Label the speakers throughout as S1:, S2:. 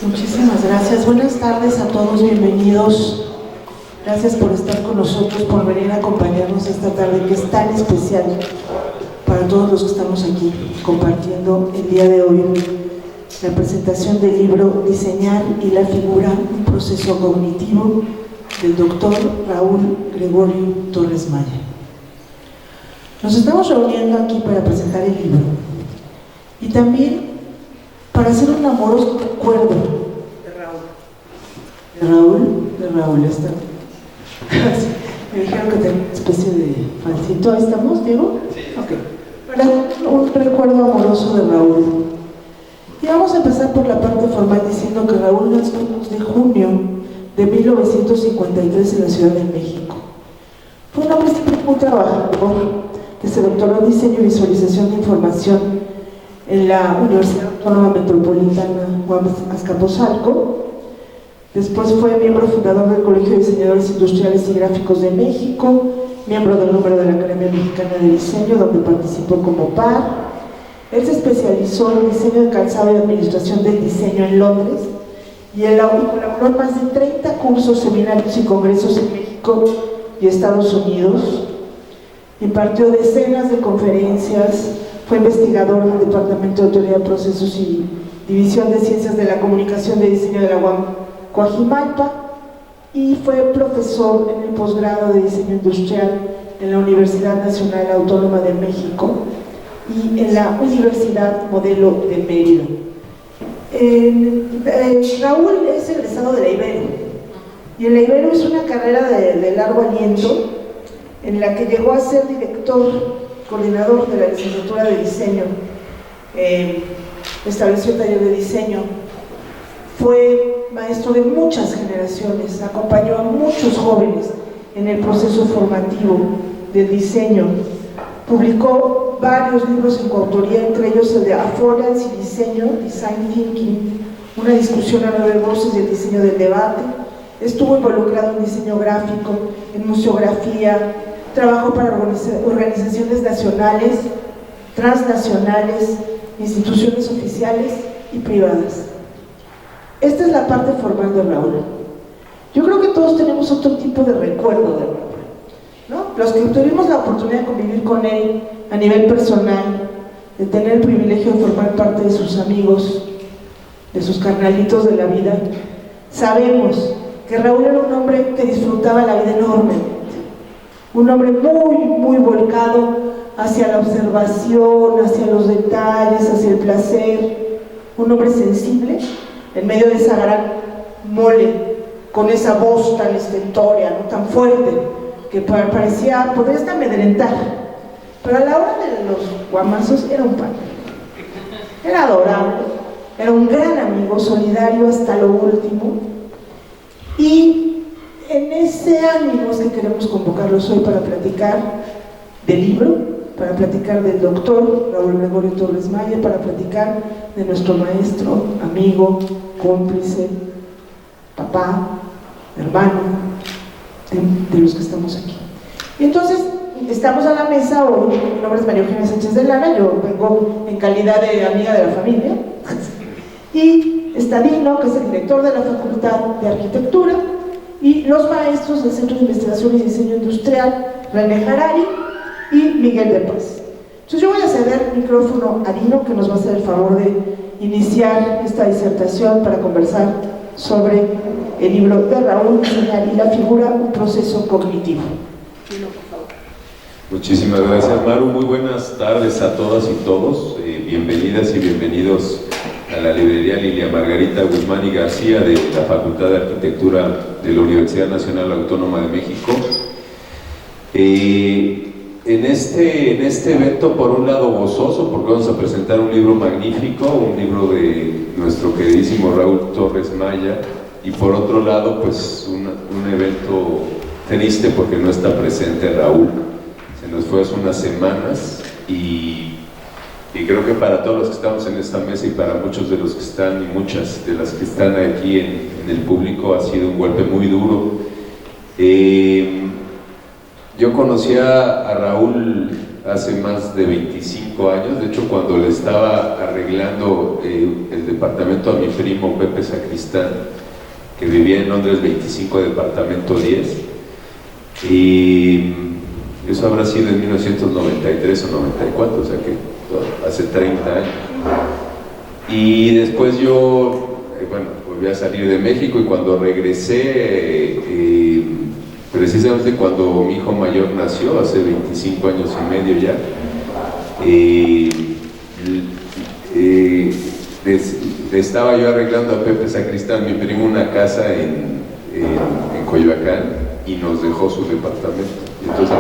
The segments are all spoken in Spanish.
S1: Muchísimas gracias. Buenas tardes a todos, bienvenidos. Gracias por estar con nosotros, por venir a acompañarnos esta tarde que es tan especial para todos los que estamos aquí compartiendo el día de hoy la presentación del libro Diseñar y la figura, un proceso cognitivo, del doctor Raúl Gregorio Torres Maya. Nos estamos reuniendo aquí para presentar el libro y también para hacer un amoroso recuerdo de Raúl está. Me dijeron que tenía una especie de falsito. ¿Ahí estamos, Diego?
S2: Sí.
S1: Ok. Para un recuerdo amoroso de Raúl. Y vamos a empezar por la parte formal diciendo que Raúl nació el 2 de junio de 1953 en la Ciudad de México. Fue un hombre siempre muy trabajador, que se doctoró en diseño y visualización de información en la Universidad Autónoma Metropolitana Juan Azcapotzalco. Después fue miembro fundador del Colegio de Diseñadores Industriales y Gráficos de México, miembro del número de la Academia Mexicana de Diseño, donde participó como par. Él se especializó en diseño de calzado y administración del diseño en Londres y colaboró en más de 30 cursos, seminarios y congresos en México y Estados Unidos. Impartió decenas de conferencias, fue investigador del Departamento de Teoría de Procesos y División de Ciencias de la Comunicación de Diseño de la UAM Coajimalpa y fue profesor en el posgrado de Diseño Industrial en la Universidad Nacional Autónoma de México y en la Universidad Modelo de Mérida. Raúl es egresado de la Ibero, y en la Ibero es una carrera de largo aliento en la que llegó a ser coordinador de la licenciatura de diseño, estableció taller de diseño, fue maestro de muchas generaciones, acompañó a muchos jóvenes en el proceso formativo del diseño, publicó varios libros en coautoría, entre ellos el de Affordance y Diseño, Design Thinking, una discusión a 9 voces y el diseño del debate. Estuvo involucrado en diseño gráfico, en museografía, trabajó para organizaciones nacionales, transnacionales, instituciones oficiales y privadas. Esta es la parte formal de Raúl. Yo creo que todos tenemos otro tipo de recuerdo de Raúl, ¿no? Los que tuvimos la oportunidad de convivir con él a nivel personal, de tener el privilegio de formar parte de sus amigos, de sus carnalitos de la vida, sabemos que Raúl era un hombre que disfrutaba la vida enormemente, un hombre muy, muy volcado hacia la observación, hacia los detalles, hacia el placer, un hombre sensible en medio de esa gran mole, con esa voz tan estentórea, ¿no? Tan fuerte, que podría hasta amedrentar, pero a la hora de los guamazos era un pan, era adorable, era un gran amigo, solidario hasta lo último, y en ese ánimo es que queremos convocarlos hoy para platicar del libro, para platicar del doctor Raúl Gregorio Torres Maya, para platicar de nuestro maestro, amigo, cómplice, papá, hermano, de los que estamos aquí. Y entonces, estamos a la mesa hoy. Mi nombre es María Eugenia Sánchez de Lara, yo vengo en calidad de amiga de la familia, y está Dino, que es el director de la Facultad de Arquitectura, y los maestros del Centro de Investigación y Diseño Industrial, René Harari y Miguel de Paz. Entonces yo voy a ceder el micrófono a Dino, que nos va a hacer el favor de iniciar esta disertación para conversar sobre el libro de Raúl, Diseñar y la figura, un proceso cognitivo. Dino, por favor.
S2: Muchísimas gracias, Maru. Muy buenas tardes a todas y todos. Bienvenidas y bienvenidos a la librería Lilia Margarita Guzmán y García de la Facultad de Arquitectura de la Universidad Nacional Autónoma de México. En este evento, por un lado gozoso, porque vamos a presentar un libro magnífico, un libro de nuestro queridísimo Raúl Torres Maya, y por otro lado, pues un evento triste porque no está presente Raúl. Se nos fue hace unas semanas y creo que para todos los que estamos en esta mesa y para muchos de los que están y muchas de las que están aquí en el público ha sido un golpe muy duro. Yo conocí a Raúl hace más de 25 años. De hecho, cuando le estaba arreglando el departamento a mi primo Pepe Sacristán, que vivía en Londres 25, departamento 10, y eso habrá sido en 1993 o 94, o sea que hace 30 años. Y después yo, bueno, volví a salir de México, y cuando regresé, precisamente cuando mi hijo mayor nació, hace 25 años y medio ya, le estaba yo arreglando a Pepe Sacristán, mi primo, una casa en Coyoacán, y nos dejó su departamento. Entonces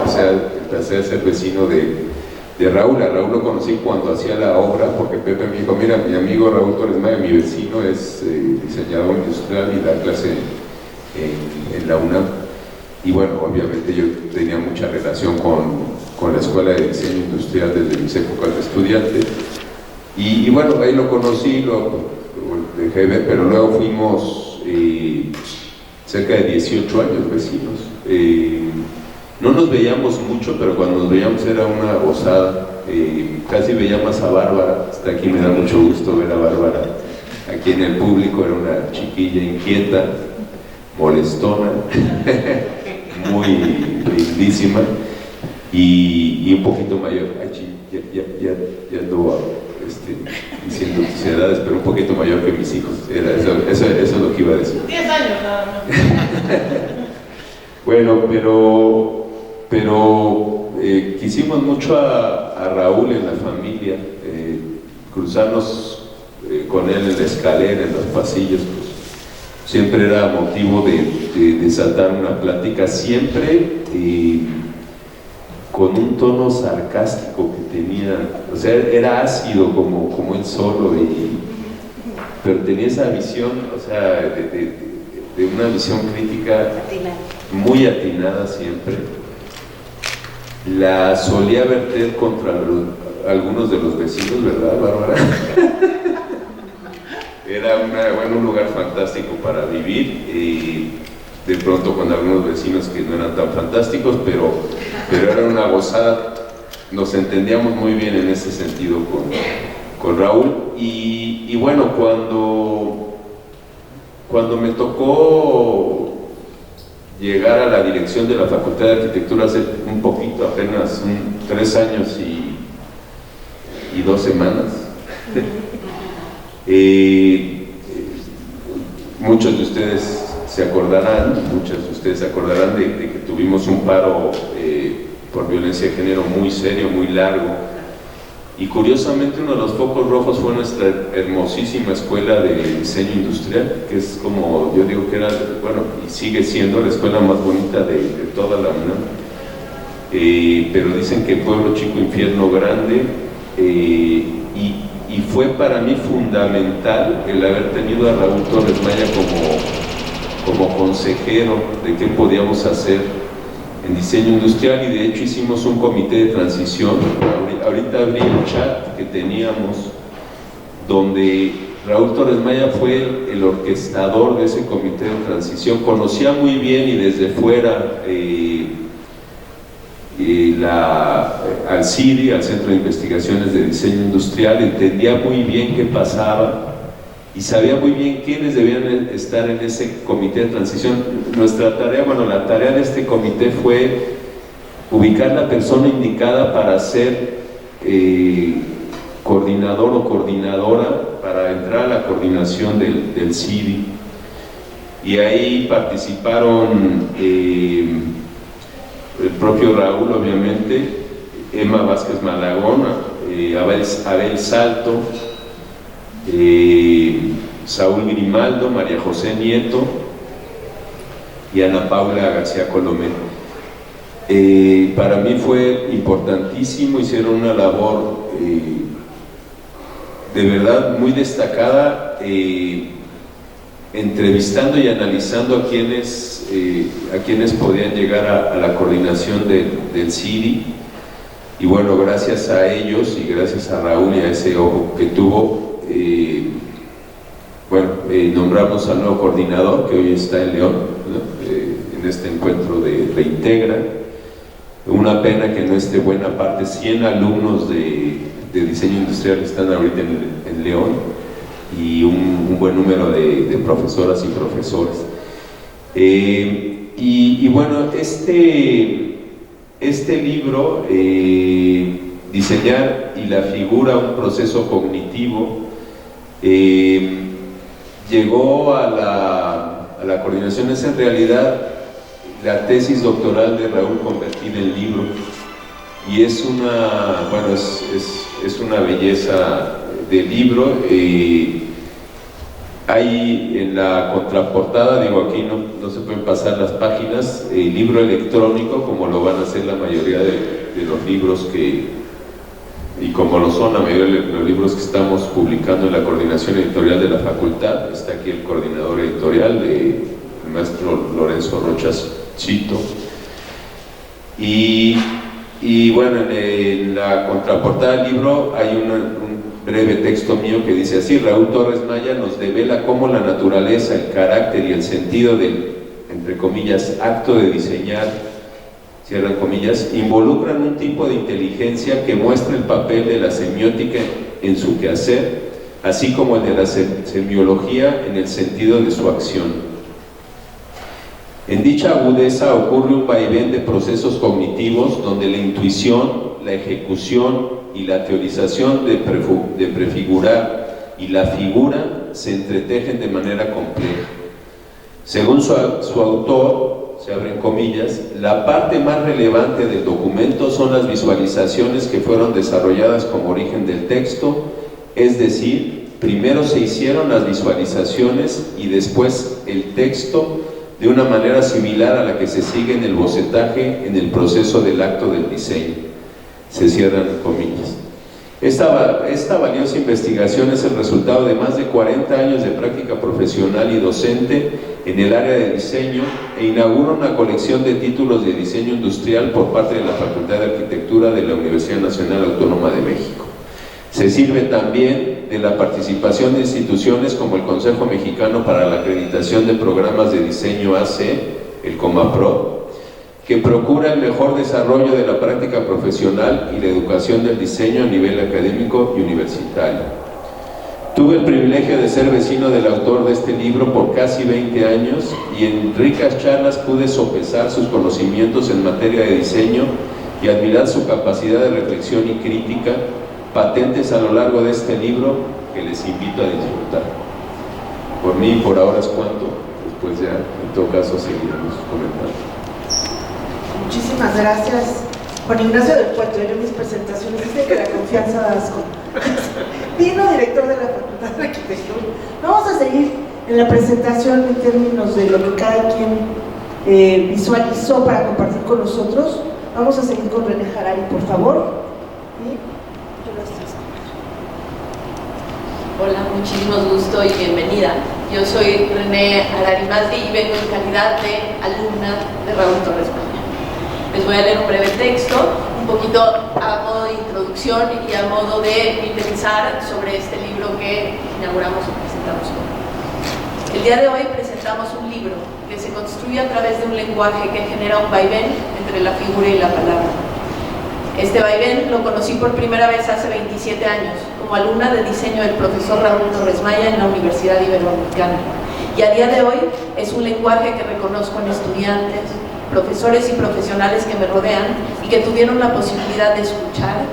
S2: empecé a ser vecino de Raúl. A Raúl lo conocí cuando hacía la obra, porque Pepe me dijo: mira, mi amigo Raúl Torres Maya, mi vecino, es diseñador industrial y da clase en la UNAM. Y bueno, obviamente yo tenía mucha relación con la Escuela de Diseño Industrial desde mis épocas de estudiante. Y bueno, ahí lo conocí, lo dejé ver, pero luego fuimos cerca de 18 años vecinos. No nos veíamos mucho, pero cuando nos veíamos era una gozada. Casi veía más a Bárbara. Hasta aquí me da mucho gusto ver a Bárbara aquí en el público. Era una chiquilla inquieta, molestona, muy lindísima, y un poquito mayor. Ya ando diciendo tus edades, pero un poquito mayor que mis hijos. Eso es lo que iba a decir.
S3: 10 años nada más.
S2: Bueno, pero quisimos mucho a Raúl en la familia, cruzarnos con él en la escalera, en los pasillos, pues, siempre era motivo de desatar una plática, siempre con un tono sarcástico que tenía. O sea, era ácido como él solo, pero tenía esa visión, o sea, de una visión crítica muy atinada siempre. La solía verter contra algunos de los vecinos, ¿verdad, Bárbara? Era un lugar fantástico para vivir, y de pronto con algunos vecinos que no eran tan fantásticos, pero era una gozada. Nos entendíamos muy bien en ese sentido con Raúl. Y bueno, cuando me tocó llegar a la dirección de la Facultad de Arquitectura hace un poquito, apenas 3 años y 2 semanas, muchos de ustedes se acordarán de que tuvimos un paro por violencia de género muy serio, muy largo, y curiosamente uno de los focos rojos fue nuestra hermosísima Escuela de Diseño Industrial, que es, como yo digo, que era, bueno, y sigue siendo la escuela más bonita de toda la UNAM. Pero dicen que pueblo chico, infierno grande, y fue para mí fundamental el haber tenido a Raúl Torres Maya como consejero de qué podíamos hacer en diseño industrial. Y de hecho hicimos un comité de transición. Ahorita abrí el chat que teníamos, donde Raúl Torres Maya fue el orquestador de ese comité de transición. Conocía muy bien, y desde fuera, al CIDI, al Centro de Investigaciones de Diseño Industrial, entendía muy bien qué pasaba y sabía muy bien quiénes debían estar en ese comité de transición. Nuestra tarea, bueno, la tarea de este comité fue ubicar la persona indicada para ser coordinador o coordinadora, para entrar a la coordinación del CIDI. Y ahí participaron el propio Raúl, obviamente, Emma Vázquez Malagón, Abel Salto, Saúl Grimaldo, María José Nieto y Ana Paula García Colomé. Para mí fue importantísimo, hicieron una labor de verdad muy destacada, entrevistando y analizando a quienes podían llegar a la coordinación del CIDI. Y bueno, gracias a ellos y gracias a Raúl y a ese ojo que tuvo, nombramos al nuevo coordinador, que hoy está en León, ¿no? En este encuentro de Reintegra. Una pena que no esté buena parte, 100 alumnos de diseño industrial están ahorita en León, y un buen número de profesoras y profesores. Y bueno, este libro, Diseñar y la figura, un proceso cognitivo, llegó a la coordinación. Es en realidad la tesis doctoral de Raúl convertida en libro, y es una, bueno, es una belleza de libro. Hay en la contraportada, digo, aquí no se pueden pasar las páginas, libro electrónico, como lo van a hacer la mayoría de los libros y como lo son la mayoría de los libros que estamos publicando en la coordinación editorial de la facultad. Está aquí el coordinador editorial, el maestro Lorenzo Rochas Chito. Y bueno, en la contraportada del libro hay un breve texto mío que dice así: Raúl Torres Maya nos devela cómo la naturaleza, el carácter y el sentido del, entre comillas, acto de diseñar, cierran comillas, involucran un tipo de inteligencia que muestra el papel de la semiótica en su quehacer, así como el de la semiología en el sentido de su acción. En dicha agudeza ocurre un vaivén de procesos cognitivos donde la intuición, la ejecución y la teorización de prefigurar y la figura se entretejen de manera compleja. Según su autor, se abren comillas, la parte más relevante del documento son las visualizaciones que fueron desarrolladas como origen del texto, es decir, primero se hicieron las visualizaciones y después el texto, de una manera similar a la que se sigue en el bocetaje en el proceso del acto del diseño. Se cierran comillas. Esta valiosa investigación es el resultado de más de 40 años de práctica profesional y docente en el área de diseño, e inaugura una colección de títulos de diseño industrial por parte de la Facultad de Arquitectura de la Universidad Nacional Autónoma de México. Se sirve también de la participación de instituciones como el Consejo Mexicano para la Acreditación de Programas de Diseño AC, el COMAPRO, que procura el mejor desarrollo de la práctica profesional y la educación del diseño a nivel académico y universitario. Tuve el privilegio de ser vecino del autor de este libro por casi 20 años, y en ricas charlas pude sopesar sus conocimientos en materia de diseño y admirar su capacidad de reflexión y crítica, patentes a lo largo de este libro que les invito a disfrutar. Por mí, por ahora es cuanto. Después ya, en todo caso, seguiremos comentando.
S1: Muchísimas gracias, Juan Ignacio del Puerto. Yo en mis presentaciones dice que la confianza da asco. Vino director de la Facultad de Arquitectura. Vamos a seguir en la presentación en términos de lo que cada quien visualizó para compartir con nosotros. Vamos a seguir con René Harari, por favor.
S3: Hola, muchísimos gusto y bienvenida. Yo soy René Harari Mazdi y vengo en calidad de alumna de Raúl Torres Maya. Les voy a leer un breve texto, un poquito a modo de introducción y a modo de mi pensar sobre este libro que inauguramos o presentamos hoy. El día de hoy presentamos un libro que se construye a través de un lenguaje que genera un vaivén entre la figura y la palabra. Este vaivén lo conocí por primera vez hace 27 años, como alumna de diseño del profesor Raúl Torres Maya en la Universidad Iberoamericana. Y a día de hoy es un lenguaje que reconozco en estudiantes, profesores y profesionales que me rodean y que tuvieron la posibilidad de escuchar,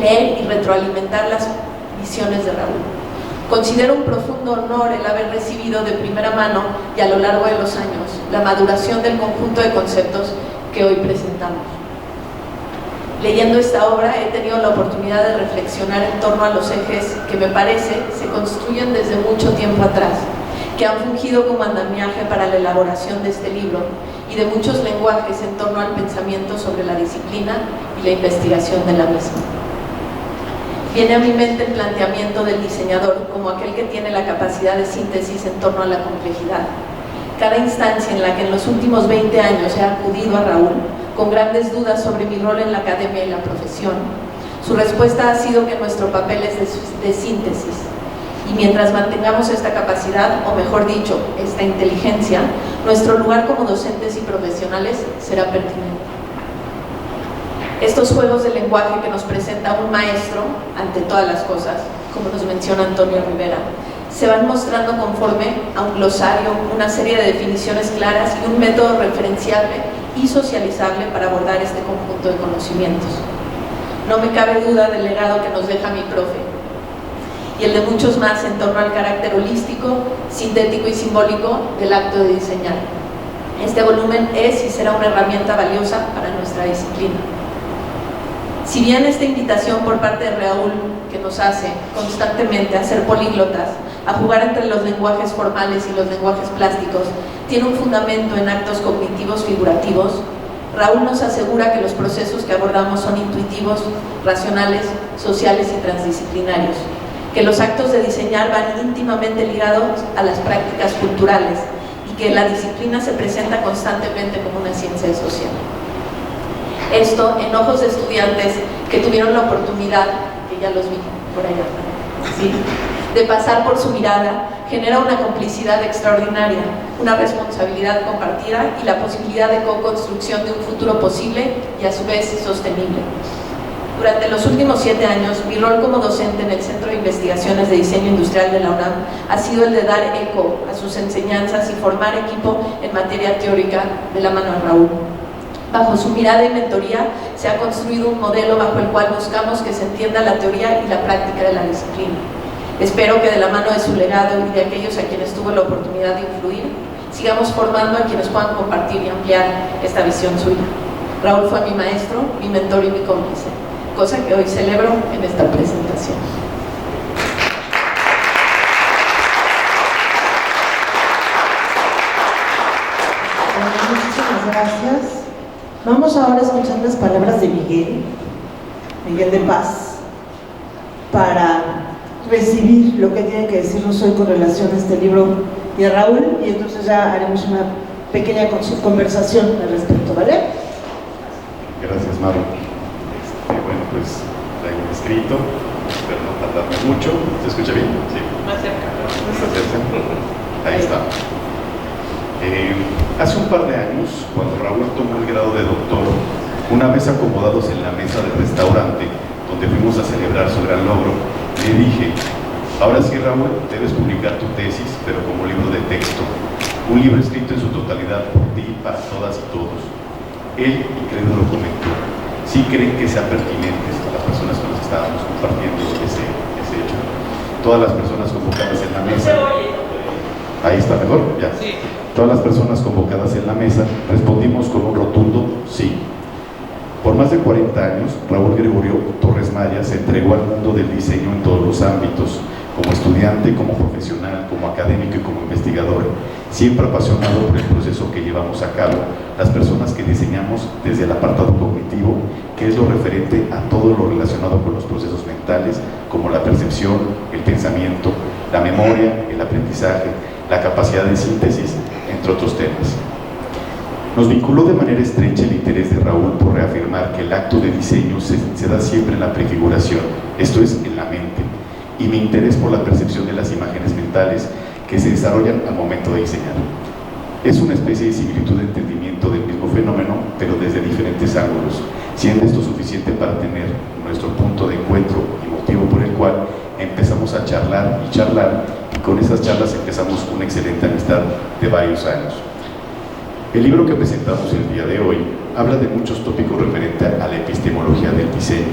S3: leer y retroalimentar las visiones de Raúl. Considero un profundo honor el haber recibido de primera mano y a lo largo de los años la maduración del conjunto de conceptos que hoy presentamos. Leyendo esta obra he tenido la oportunidad de reflexionar en torno a los ejes que me parece se construyen desde mucho tiempo atrás, que han fungido como andamiaje para la elaboración de este libro y de muchos lenguajes en torno al pensamiento sobre la disciplina y la investigación de la misma. Viene a mi mente el planteamiento del diseñador como aquel que tiene la capacidad de síntesis en torno a la complejidad. Cada instancia en la que en los últimos 20 años he acudido a Raúl con grandes dudas sobre mi rol en la academia y la profesión, su respuesta ha sido que nuestro papel es de síntesis, y mientras mantengamos esta capacidad, o mejor dicho, esta inteligencia, nuestro lugar como docentes y profesionales será pertinente. Estos juegos de lenguaje que nos presenta un maestro ante todas las cosas, como nos menciona Antonio Rivera, se van mostrando conforme a un glosario, una serie de definiciones claras y un método referenciable y socializable para abordar este conjunto de conocimientos. No me cabe duda del legado que nos deja mi profe y el de muchos más en torno al carácter holístico, sintético y simbólico del acto de diseñar. Este volumen es y será una herramienta valiosa para nuestra disciplina. Si bien esta invitación por parte de Raúl, que nos hace constantemente a ser políglotas, a jugar entre los lenguajes formales y los lenguajes plásticos, tiene un fundamento en actos cognitivos figurativos, Raúl nos asegura que los procesos que abordamos son intuitivos, racionales, sociales y transdisciplinarios, que los actos de diseñar van íntimamente ligados a las prácticas culturales y que la disciplina se presenta constantemente como una ciencia social. Esto en ojos de estudiantes que tuvieron la oportunidad, que ya los vi por allá, ¿sí?, de pasar por su mirada, genera una complicidad extraordinaria, una responsabilidad compartida y la posibilidad de co-construcción de un futuro posible y a su vez sostenible. Durante los últimos 7 años, mi rol como docente en el Centro de Investigaciones de Diseño Industrial de la UNAM ha sido el de dar eco a sus enseñanzas y formar equipo en materia teórica de la mano de Raúl. Bajo su mirada y mentoría se ha construido un modelo bajo el cual buscamos que se entienda la teoría y la práctica de la disciplina. Espero que de la mano de su legado y de aquellos a quienes tuvo la oportunidad de influir, sigamos formando a quienes puedan compartir y ampliar esta visión suya. Raúl fue mi maestro, mi mentor y mi cómplice, cosa que hoy celebro en esta presentación.
S1: Muchísimas gracias. Vamos ahora a escuchar las palabras de Miguel de Paz, para recibir lo que tiene que decirnos hoy con relación a este libro y a Raúl, y entonces ya haremos una pequeña conversación al respecto, ¿vale?
S4: Gracias, Maru. Bueno, pues traigo un escrito, espero no tardarme mucho. ¿Se escucha bien? Sí.
S3: Más cerca.
S4: ¿Más cerca? Ahí está. Hace un par de años, cuando Raúl tomó el grado de doctor, una vez acomodados en la mesa del restaurante donde fuimos a celebrar su gran logro, le dije: ahora sí, Raúl, debes publicar tu tesis, pero como libro de texto, un libro escrito en su totalidad por ti, para todas y todos. Él, incrédulo, comentó: sí creen que sea pertinente a las personas con las que estábamos compartiendo ese hecho. Todas las personas convocadas en la mesa. Ahí está mejor, ya. Sí. Todas las personas convocadas en la mesa respondimos con un rotundo sí. Por más de 40 años, Raúl Gregorio Torres Maya se entregó al mundo del diseño en todos los ámbitos, como estudiante, como profesional, como académico y como investigador, siempre apasionado por el proceso que llevamos a cabo, las personas que diseñamos desde el apartado cognitivo, que es lo referente a todo lo relacionado con los procesos mentales, como la percepción, el pensamiento, la memoria, el aprendizaje, la capacidad de síntesis, entre otros temas. Nos vinculó de manera estrecha el interés de Raúl por reafirmar que el acto de diseño se da siempre en la prefiguración, esto es, en la mente, y mi interés por la percepción de las imágenes mentales que se desarrollan al momento de diseñar. Es una especie de similitud de entendimiento del mismo fenómeno, pero desde diferentes ángulos, siendo esto suficiente para tener nuestro punto de encuentro y motivo por el cual empezamos a charlar, y con esas charlas empezamos una excelente amistad de varios años. El libro que presentamos el día de hoy habla de muchos tópicos referentes a la epistemología del diseño,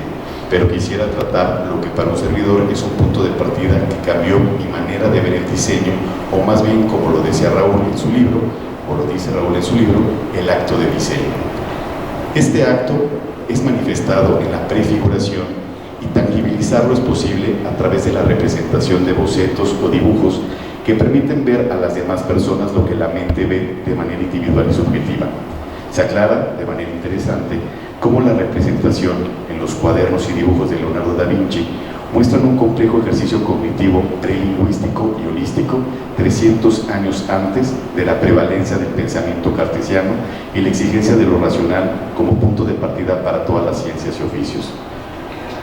S4: pero quisiera tratar lo que para un servidor es un punto de partida que cambió mi manera de ver el diseño, o más bien, como lo decía Raúl en su libro, o lo dice Raúl en su libro, el acto de diseño. Este acto es manifestado en la prefiguración, y tangibilizarlo es posible a través de la representación de bocetos o dibujos que permiten ver a las demás personas lo que la mente ve de manera individual y subjetiva. Se aclara de manera interesante cómo la representación en los cuadernos y dibujos de Leonardo da Vinci muestran un complejo ejercicio cognitivo prelingüístico y holístico 300 años antes de la prevalencia del pensamiento cartesiano y la exigencia de lo racional como punto de partida para todas las ciencias y oficios.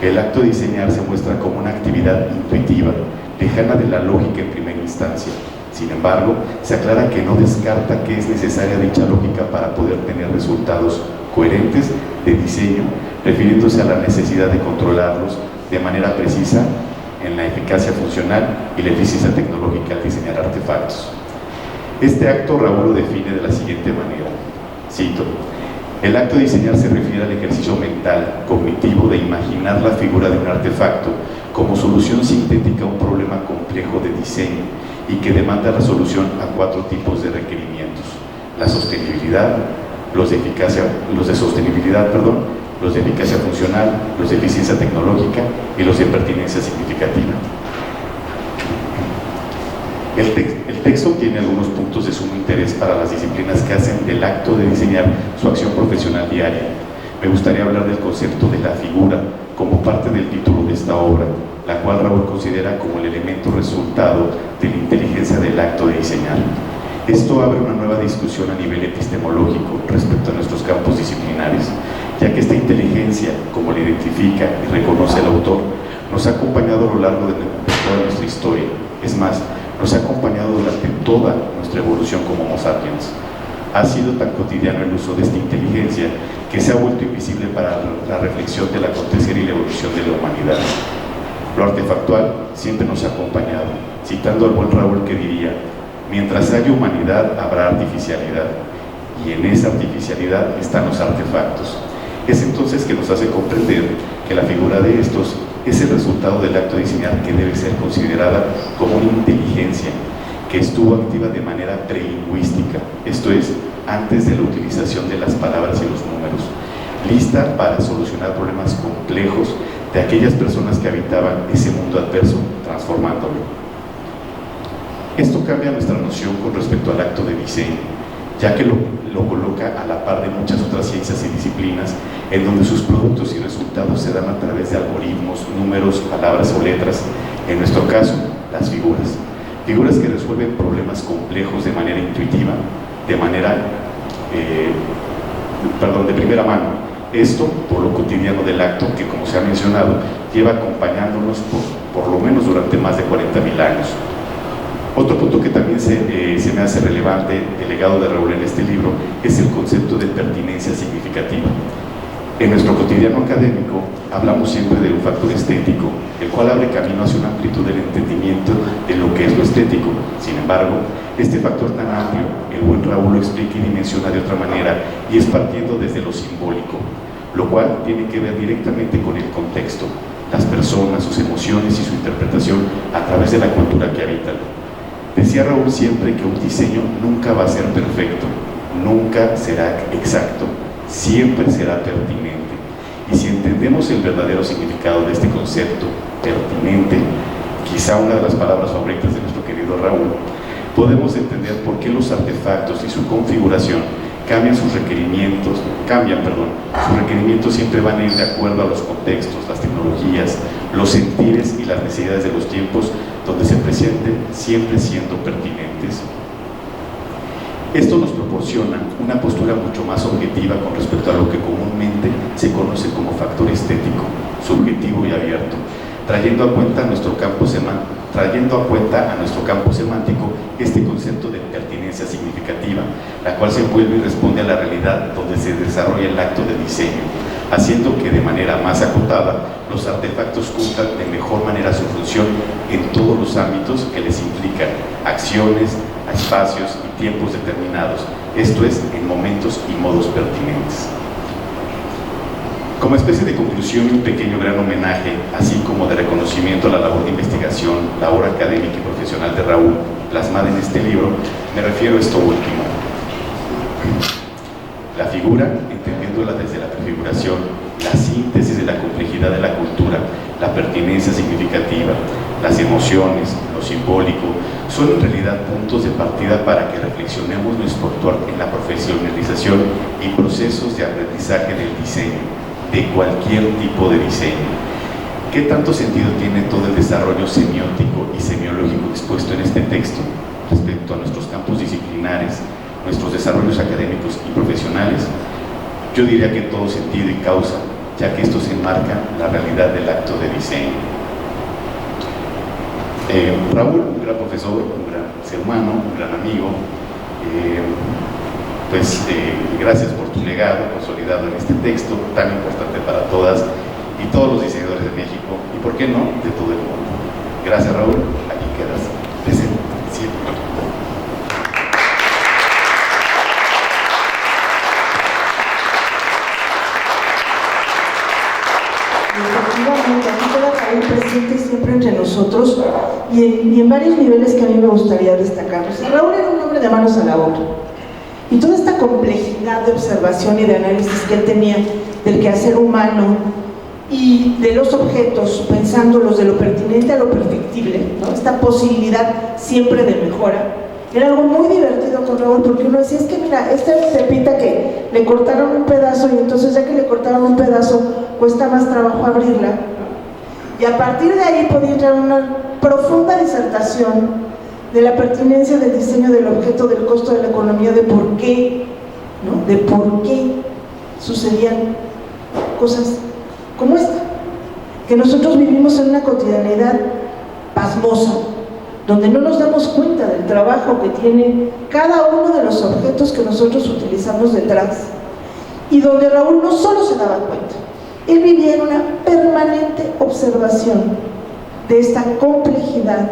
S4: El acto de diseñar se muestra como una actividad intuitiva, lejana de la lógica en primera instancia. Sin embargo, se aclara que no descarta que es necesaria dicha lógica para poder tener resultados coherentes de diseño, refiriéndose a la necesidad de controlarlos de manera precisa en la eficacia funcional y la eficiencia tecnológica al diseñar artefactos. Este acto Raúl lo define de la siguiente manera, cito: el acto de diseñar se refiere al ejercicio mental, cognitivo de imaginar la figura de un artefacto como solución sintética a un problema complejo de diseño y que demanda la solución a 4 tipos de requerimientos: la sostenibilidad, los de sostenibilidad, los de eficacia funcional, los de eficiencia tecnológica y los de pertinencia significativa. El texto tiene algunos puntos de sumo interés para las disciplinas que hacen del acto de diseñar su acción profesional diaria. Me gustaría hablar del concepto de la figura como parte del título de esta obra, la cual Raúl considera como el elemento resultado de la inteligencia del acto de diseñar. Esto abre una nueva discusión a nivel epistemológico respecto a nuestros campos disciplinares, ya que esta inteligencia, como la identifica y reconoce el autor, nos ha acompañado a lo largo de toda nuestra historia. Es más, nos ha acompañado durante toda nuestra evolución como Homo sapiens. Ha sido tan cotidiano el uso de esta inteligencia que se ha vuelto invisible para la reflexión del acontecer y la evolución de la humanidad. Lo artefactual siempre nos ha acompañado, citando al buen Raúl que diría: mientras haya humanidad habrá artificialidad, y en esa artificialidad están los artefactos. Es entonces que nos hace comprender que la figura de estos es el resultado del acto de diseñar, que debe ser considerada como una inteligencia que estuvo activa de manera prelingüística, esto es, antes de la utilización de las palabras y los números, lista para solucionar problemas complejos de aquellas personas que habitaban ese mundo adverso, transformándolo. Esto cambia nuestra noción con respecto al acto de diseño, ya que lo coloca a la par de muchas otras ciencias y disciplinas en donde sus productos y resultados se dan a través de algoritmos, números, palabras o letras, en nuestro caso, las figuras. Figuras que resuelven problemas complejos de manera intuitiva, de primera mano. Esto por lo cotidiano del acto que, como se ha mencionado, lleva acompañándonos por lo menos durante más de 40.000 años. Otro punto que también se me hace relevante del legado de Raúl en este libro es el concepto de pertinencia significativa. En nuestro cotidiano académico hablamos siempre de un factor estético, el cual abre camino hacia una amplitud del entendimiento de lo que es lo estético. Sin embargo, este factor tan amplio, el buen Raúl lo explica y dimensiona de otra manera, y es partiendo desde lo simbólico, lo cual tiene que ver directamente con el contexto, las personas, sus emociones y su interpretación a través de la cultura que habitan. Decía Raúl siempre que un diseño nunca va a ser perfecto, nunca será exacto, siempre será pertinente. Y si entendemos el verdadero significado de este concepto, pertinente, quizá una de las palabras favoritas de nuestro querido Raúl, podemos entender por qué los artefactos y su configuración sus requerimientos siempre van a ir de acuerdo a los contextos, las tecnologías, los sentires y las necesidades de los tiempos donde se presenten, siempre siendo pertinentes. Esto nos proporciona una postura mucho más objetiva con respecto a lo que comúnmente se conoce como factor estético, subjetivo y abierto, trayendo a cuenta a nuestro campo semántico este concepto de pertinencia significativa, la cual se envuelve y responde a la realidad donde se desarrolla el acto de diseño, haciendo que de manera más acotada los artefactos cumplan de mejor manera su función en todos los ámbitos que les implican acciones, espacios y tiempos determinados, esto es, en momentos y modos pertinentes. Como especie de conclusión y un pequeño gran homenaje, así como de reconocimiento a la labor de investigación, labor académica y profesional de Raúl, plasmada en este libro, me refiero a esto último. La figura, entendiéndola desde la prefiguración, la síntesis de la complejidad de la cultura, la pertinencia significativa, las emociones, lo simbólico, son en realidad puntos de partida para que reflexionemos nuestro actuar en la profesionalización y procesos de aprendizaje del diseño, de cualquier tipo de diseño. ¿Qué tanto sentido tiene todo el desarrollo semiótico y semiológico expuesto en este texto respecto a nuestros campos disciplinares, nuestros desarrollos académicos y profesionales? Yo diría que todo sentido y causa, ya que esto se enmarca en la realidad del acto de diseño. Raúl, un gran profesor, un gran ser humano, un gran amigo, pues gracias por tu legado consolidado en este texto tan importante para todas y todos los diseñadores de México y, por qué no, de todo el mundo. Gracias, Raúl. Aquí quedas presente siempre.
S1: Efectivamente, aquí queda Raúl presente siempre entre nosotros y en varios niveles que a mí me gustaría destacar. O sea, Raúl era un hombre de manos a la obra. Y toda esta complejidad de observación y de análisis que él tenía del quehacer humano y de los objetos, pensándolos de lo pertinente a lo perfectible, ¿no? Esta posibilidad siempre de mejora, era algo muy divertido con Raúl, porque uno decía, es que mira, esta cepita que le cortaron un pedazo y entonces ya que le cortaron un pedazo cuesta más trabajo abrirla, ¿no? Y a partir de ahí podía entrar una profunda disertación de la pertinencia del diseño del objeto, del costo de la economía, de por qué, ¿no? De por qué sucedían cosas como esta, que nosotros vivimos en una cotidianidad pasmosa, donde no nos damos cuenta del trabajo que tiene cada uno de los objetos que nosotros utilizamos detrás, y donde Raúl no solo se daba cuenta, él vivía en una permanente observación de esta complejidad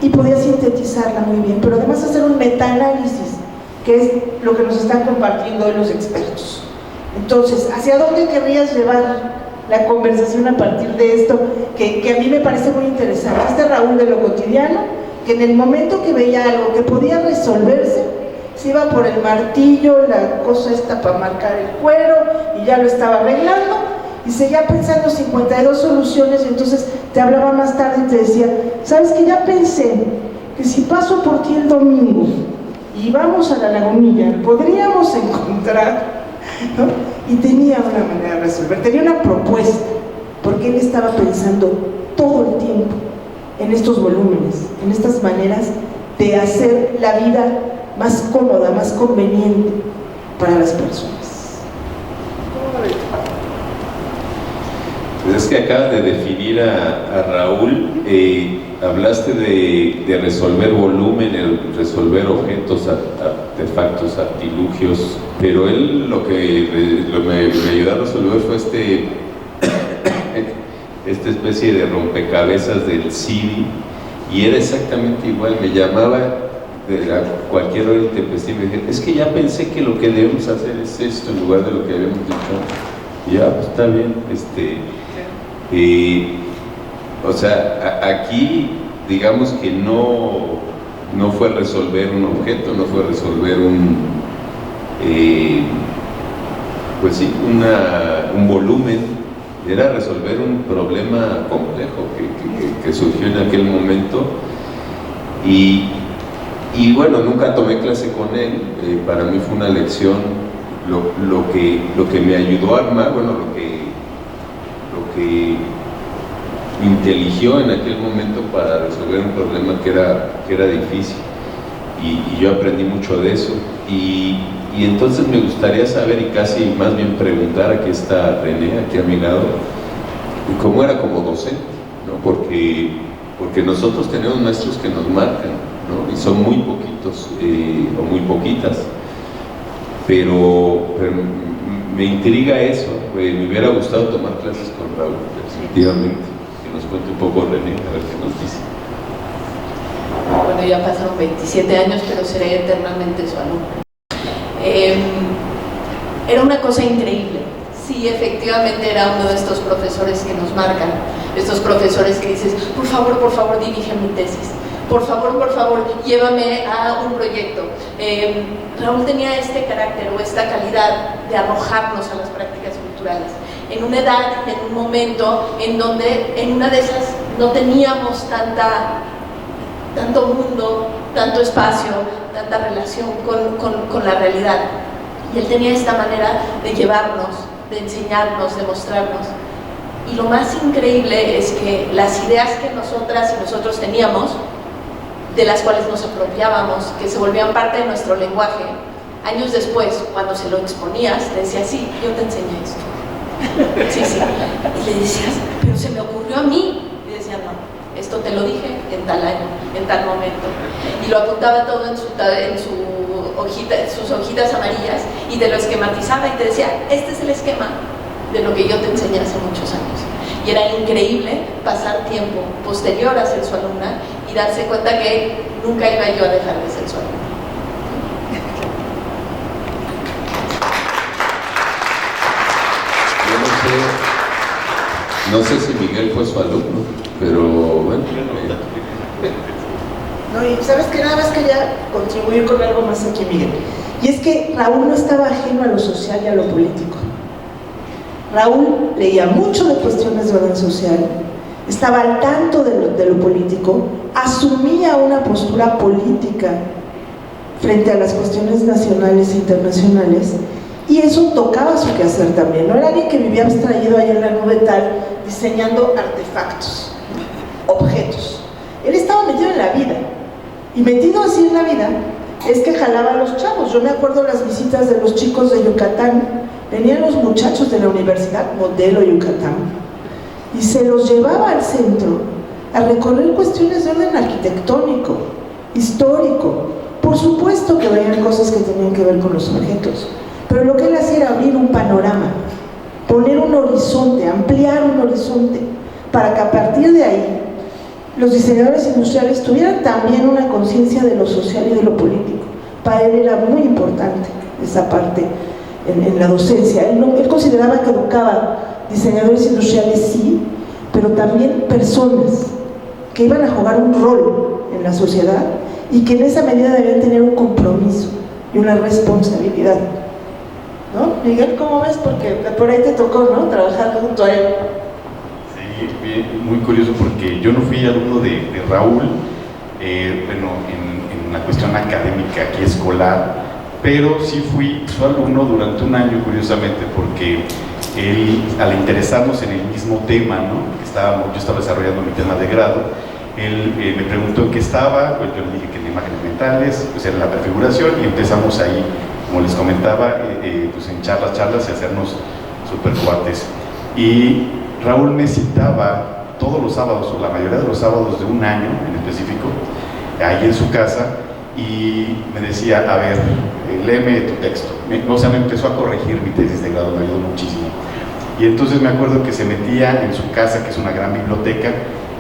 S1: y podía sintetizarla muy bien, pero además hacer un metaanálisis, que es lo que nos están compartiendo hoy los expertos. Entonces, ¿hacia dónde querrías llevar la conversación a partir de esto? Que a mí me parece muy interesante. Este Raúl de lo cotidiano, que en el momento que veía algo que podía resolverse, se iba por el martillo, la cosa esta para marcar el cuero, y ya lo estaba arreglando, y seguía pensando 52 soluciones, y entonces te hablaba más tarde y te decía, ¿sabes qué? Ya pensé que si paso por ti el domingo y vamos a la Lagomilla, podríamos encontrar, ¿no? Y tenía una manera de resolver, tenía una propuesta, porque él estaba pensando todo el tiempo en estos volúmenes, en estas maneras de hacer la vida más cómoda, más conveniente para las personas.
S2: Pues es que acabas de definir a Raúl, hablaste de resolver volumen, resolver objetos, artefactos, artilugios, pero él lo que me ayudó a resolver fue esta especie de rompecabezas del CD, y era exactamente igual. Me llamaba a cualquier hora intempestiva y me dije, es que ya pensé que lo que debemos hacer es esto en lugar de lo que habíamos dicho. Ya, pues está bien. O sea, aquí digamos que no fue resolver un objeto, no fue resolver pues sí, un volumen, era resolver un problema complejo que surgió en aquel momento. Y bueno, nunca tomé clase con él, para mí fue una lección. Lo que me ayudó a armar, bueno, lo que inteligió en aquel momento para resolver un problema que era difícil, y yo aprendí mucho de eso. Y entonces me gustaría saber, y casi más bien preguntar, aquí está René, aquí a mi lado, cómo era como docente, ¿no? Porque nosotros tenemos maestros que nos marcan, ¿no? Y son muy poquitos, o muy poquitas, pero me intriga eso. Me hubiera gustado tomar clases con Raúl, definitivamente. Que nos cuente un poco René, a ver qué nos dice.
S3: Bueno, ya pasaron 27 años, pero seré eternamente su alumno. Era una cosa increíble. Sí, efectivamente era uno de estos profesores que nos marcan, estos profesores que dices, por favor, dirige mi tesis, por favor, llévame a un proyecto. Raúl tenía este carácter o esta calidad de arrojarnos a las prácticas culturales, en una edad, en un momento en donde en una de esas no teníamos tanto mundo, tanto espacio, tanta relación con la realidad. Y él tenía esta manera de llevarnos, de enseñarnos, de mostrarnos. Y lo más increíble es que las ideas que nosotras y nosotros teníamos, de las cuales nos apropiábamos, que se volvían parte de nuestro lenguaje, años después, cuando se lo exponías, te decía, sí, yo te enseñé esto. Sí. Y le decías, pero se me ocurrió a mí. Y decía, no, esto te lo dije en tal año, en tal momento. Y lo apuntaba todo en su sus hojitas amarillas y te lo esquematizaba y te decía, este es el esquema de lo que yo te enseñé hace muchos años. Y era increíble pasar tiempo posterior a ser su alumna y darse cuenta que nunca iba yo a dejar de ser su alumna.
S2: No sé si Miguel fue su alumno, pero bueno.
S1: No, y sabes que nada más quería contribuir con algo más aquí, Miguel. Y es que Raúl no estaba ajeno a lo social y a lo político. Raúl leía mucho de cuestiones de orden social, estaba al tanto de lo político, asumía una postura política frente a las cuestiones nacionales e internacionales, y eso tocaba su quehacer también. No era alguien que vivía abstraído ahí en la nube tal, diseñando artefactos, objetos. Él estaba metido en la vida, y metido así en la vida es que jalaba a los chavos. Yo me acuerdo las visitas de los chicos de Yucatán, venían los muchachos de la Universidad Modelo Yucatán y se los llevaba al centro a recorrer cuestiones de orden arquitectónico, histórico. Por supuesto que veían cosas que tenían que ver con los objetos, pero lo que él hacía era abrir un panorama, poner un horizonte, ampliar un horizonte, para que a partir de ahí los diseñadores industriales tuvieran también una conciencia de lo social y de lo político. Para él era muy importante esa parte en la docencia. Él consideraba que educaba diseñadores industriales, sí, pero también personas que iban a jugar un rol en la sociedad y que en esa medida debían tener un compromiso y una responsabilidad. ¿No? Miguel, ¿cómo ves? Porque por ahí te tocó, ¿no?, trabajar junto a él.
S4: Sí, muy curioso, porque yo no fui alumno de Raúl, bueno, en la cuestión académica aquí escolar, pero sí fui su alumno durante un año, curiosamente, porque él, al interesarnos en el mismo tema, ¿no?, yo estaba desarrollando mi tema de grado, él me preguntó en qué estaba, pues yo le dije que en imágenes mentales, pues era la prefiguración, y empezamos ahí, como les comentaba, pues en charlas y hacernos super cuates. Y Raúl me citaba todos los sábados, o la mayoría de los sábados de un año en específico, ahí en su casa, y me decía, a ver, léeme tu texto. O sea, me empezó a corregir mi tesis de grado, me ayudó muchísimo. Y entonces me acuerdo que se metía en su casa, que es una gran biblioteca,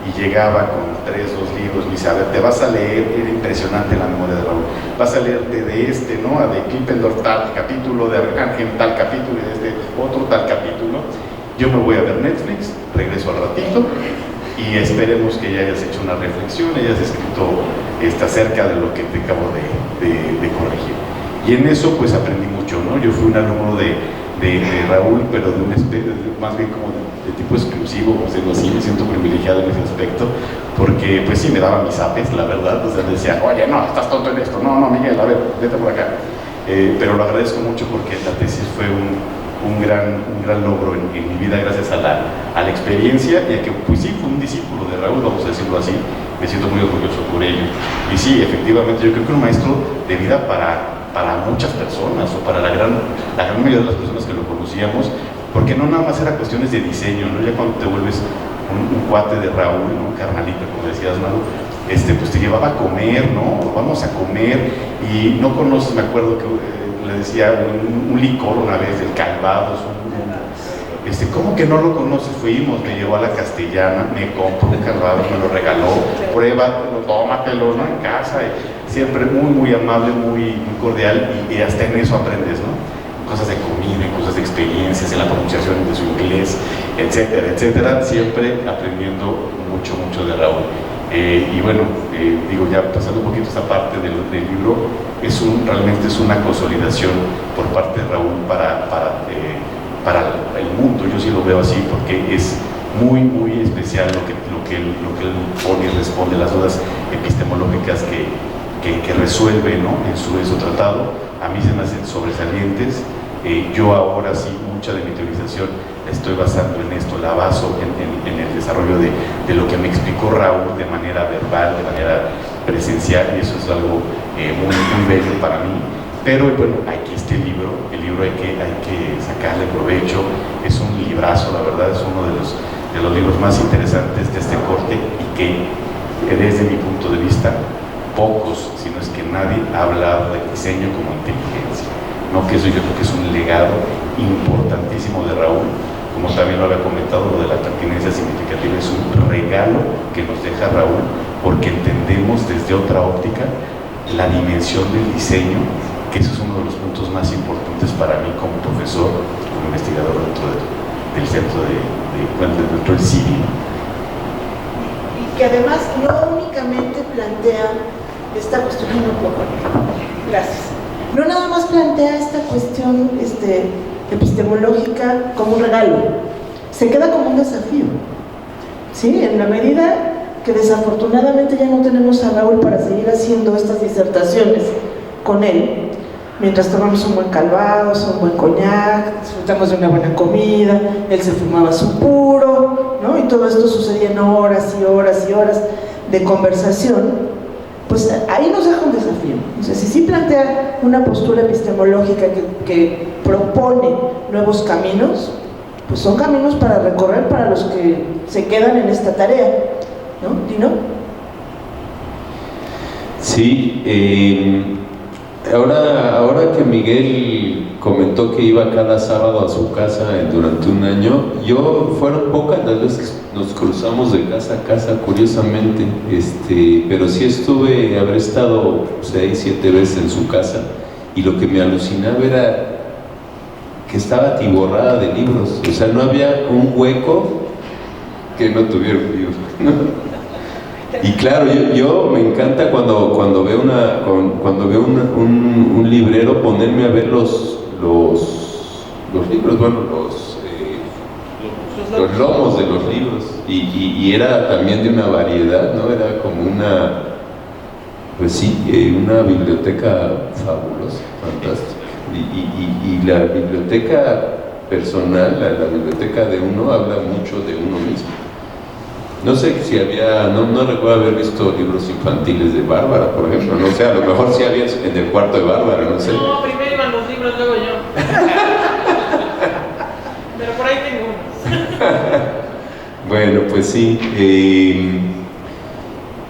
S4: y llegaba con 3, 2 libros, me dice, a ver, te vas a leer, era impresionante la memoria de Raúl, vas a leerte de este, ¿no?, de Clippendorf tal capítulo, de Arcángel tal capítulo, y de este otro tal capítulo. Yo me voy a ver Netflix, regreso al ratito, y esperemos que ya hayas hecho una reflexión, hayas escrito acerca de lo que te acabo de corregir. Y en eso pues aprendí mucho, ¿no? Yo fui un alumno de Raúl, pero de más bien como de tipo exclusivo, por decirlo así. Me siento privilegiado en ese aspecto, porque pues sí me daba mis apes, la verdad. O sea, decía, oye, no, estás tonto en esto, no, Miguel, a ver, vete por acá. Pero lo agradezco mucho, porque la tesis fue un gran logro en mi vida, gracias a la experiencia, y a que pues sí, fue un discípulo de Raúl, vamos a decirlo así. Me siento muy orgulloso por ello. Y sí, efectivamente, yo creo que un maestro de vida para muchas personas, o para la gran mayoría de las personas que lo conocíamos, porque no nada más era cuestiones de diseño, ¿no? Ya cuando te vuelves un cuate de Raúl, ¿no?, un carnalito, como decías, Manu, pues te llevaba a comer, ¿no? Vamos a comer, y no conoces, me acuerdo que le decía un licor una vez, el Calvados, ¿cómo que no lo conoces? Fuimos, me llevó a la Castellana, me compró un Calvados, me lo regaló, pruébatelo, tómatelo, ¿no?, en casa, y siempre muy amable, muy cordial, y hasta en eso aprendes, ¿no? Cosas de comida, cosas de experiencias, en la pronunciación de su inglés, etcétera, siempre aprendiendo mucho de Raúl. Y bueno, digo, ya pasando un poquito esta parte del libro, realmente es una consolidación por parte de Raúl para el mundo. Yo sí lo veo así, porque es muy especial lo que él pone y responde, las dudas epistemológicas que resuelve, ¿no?, en su tratado. A mí se me hacen sobresalientes. Yo ahora sí, mucha de mi teorización la estoy basando en esto, la baso en el desarrollo de lo que me explicó Raúl de manera verbal, de manera presencial, y eso es algo muy bello para mí. Pero bueno, aquí está el libro hay que sacarle provecho. Es un librazo, la verdad, es uno de los libros más interesantes de este corte, y que desde mi punto de vista pocos, si no es que nadie, ha hablado del diseño como inteligencia, ¿no? Que eso yo creo que es un legado importantísimo de Raúl, como también lo había comentado, lo de la pertinencia significativa es un regalo que nos deja Raúl, porque entendemos desde otra óptica la dimensión del diseño, que eso es uno de los puntos más importantes para mí como profesor, como investigador dentro del centro dentro del CIDI.
S1: Y que además no únicamente plantea esta cuestión, gracias, no nada más plantea esta cuestión epistemológica como un regalo, se queda como un desafío, ¿sí? En la medida que desafortunadamente ya no tenemos a Raúl para seguir haciendo estas disertaciones con él, mientras tomamos un buen calvados, un buen coñac, disfrutamos de una buena comida, él se fumaba su puro, ¿no? Y todo esto sucedía en horas y horas y horas de conversación. Pues ahí nos deja un desafío. O sea, si sí plantea una postura epistemológica que propone nuevos caminos, pues son caminos para recorrer para los que se quedan en esta tarea, ¿no? ¿Dino?
S2: Sí, ahora que Miguel comentó que iba cada sábado a su casa durante un año, fueron pocas las veces que nos cruzamos de casa a casa, curiosamente, pero sí habré estado 6, 7 veces en su casa, y lo que me alucinaba era que estaba atiborrada de libros, o sea, no había un hueco que no tuviera un libro, ¿no? Y claro, yo me encanta cuando veo un librero ponerme a ver los libros, bueno, los lomos de los libros, y era también de una variedad, ¿no? Era como una biblioteca fabulosa, fantástica. Y la biblioteca personal, la biblioteca de uno, habla mucho de uno mismo. No sé si había, no recuerdo haber visto libros infantiles de Bárbara, por ejemplo, no sé, a lo mejor sí había en el cuarto de Bárbara, no sé.
S5: No, primero iban los libros, luego yo. Pero por ahí tengo unos.
S2: Bueno, pues sí.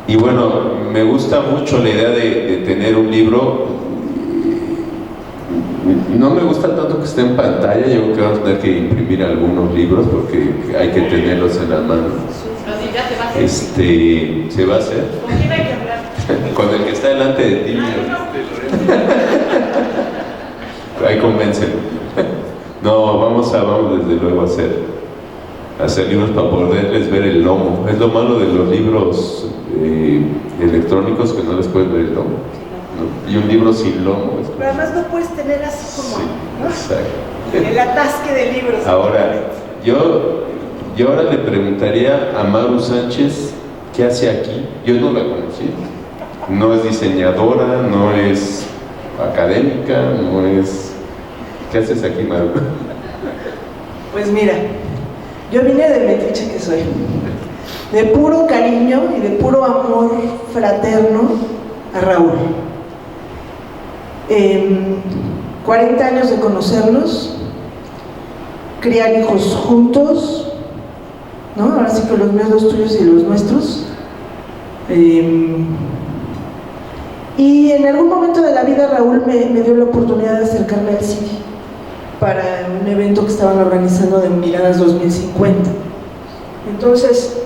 S2: Y bueno, me gusta mucho la idea de tener un libro. No me gusta tanto que esté en pantalla, yo creo que vamos a tener que imprimir algunos libros porque hay que tenerlos en las manos. ¿Se va a hacer?
S5: ¿Con quién hay que hablar?
S2: Con el que está delante de ti. Ahí convéncelo. No, vamos desde luego a hacer libros para poderles ver el lomo. Es lo malo de los libros electrónicos, que no les puedes ver el lomo, ¿no? Y un libro sin lomo es como...
S1: Pero además no puedes tener así como,
S2: sí,
S1: ¿no?
S2: Exacto.
S1: El atasque de libros.
S2: Ahora, yo ahora le preguntaría a Maru Sánchez qué hace aquí. Yo no la conocí. No es diseñadora, no es académica, no es... ¿Qué haces aquí, Maru?
S1: Pues mira, yo vine de metiche que soy, de puro cariño y de puro amor fraterno a Raúl. 40 años de conocernos, criar hijos juntos, ¿no? Ahora sí que los míos, los tuyos y los nuestros. Y en algún momento de la vida Raúl me dio la oportunidad de acercarme al CIDI para un evento que estaban organizando de Miradas 2050. Entonces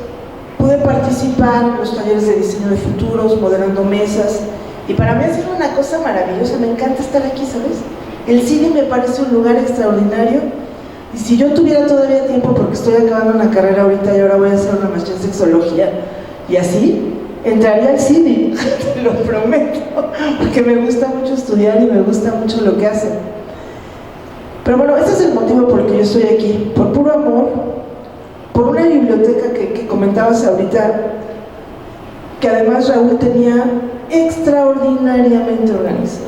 S1: pude participar en los talleres de diseño de futuros, moderando mesas, y para mí ha sido una cosa maravillosa. Me encanta estar aquí, ¿sabes? El CIDI me parece un lugar extraordinario, y si yo tuviera todavía tiempo, porque estoy acabando una carrera ahorita y ahora voy a hacer una maestría en sexología, y así, entraría al CIDI, te lo prometo, porque me gusta mucho estudiar y me gusta mucho lo que hacen. Pero bueno, ese es el motivo por el que yo estoy aquí, por puro amor, por una biblioteca que comentabas ahorita, que además Raúl tenía extraordinariamente organizada.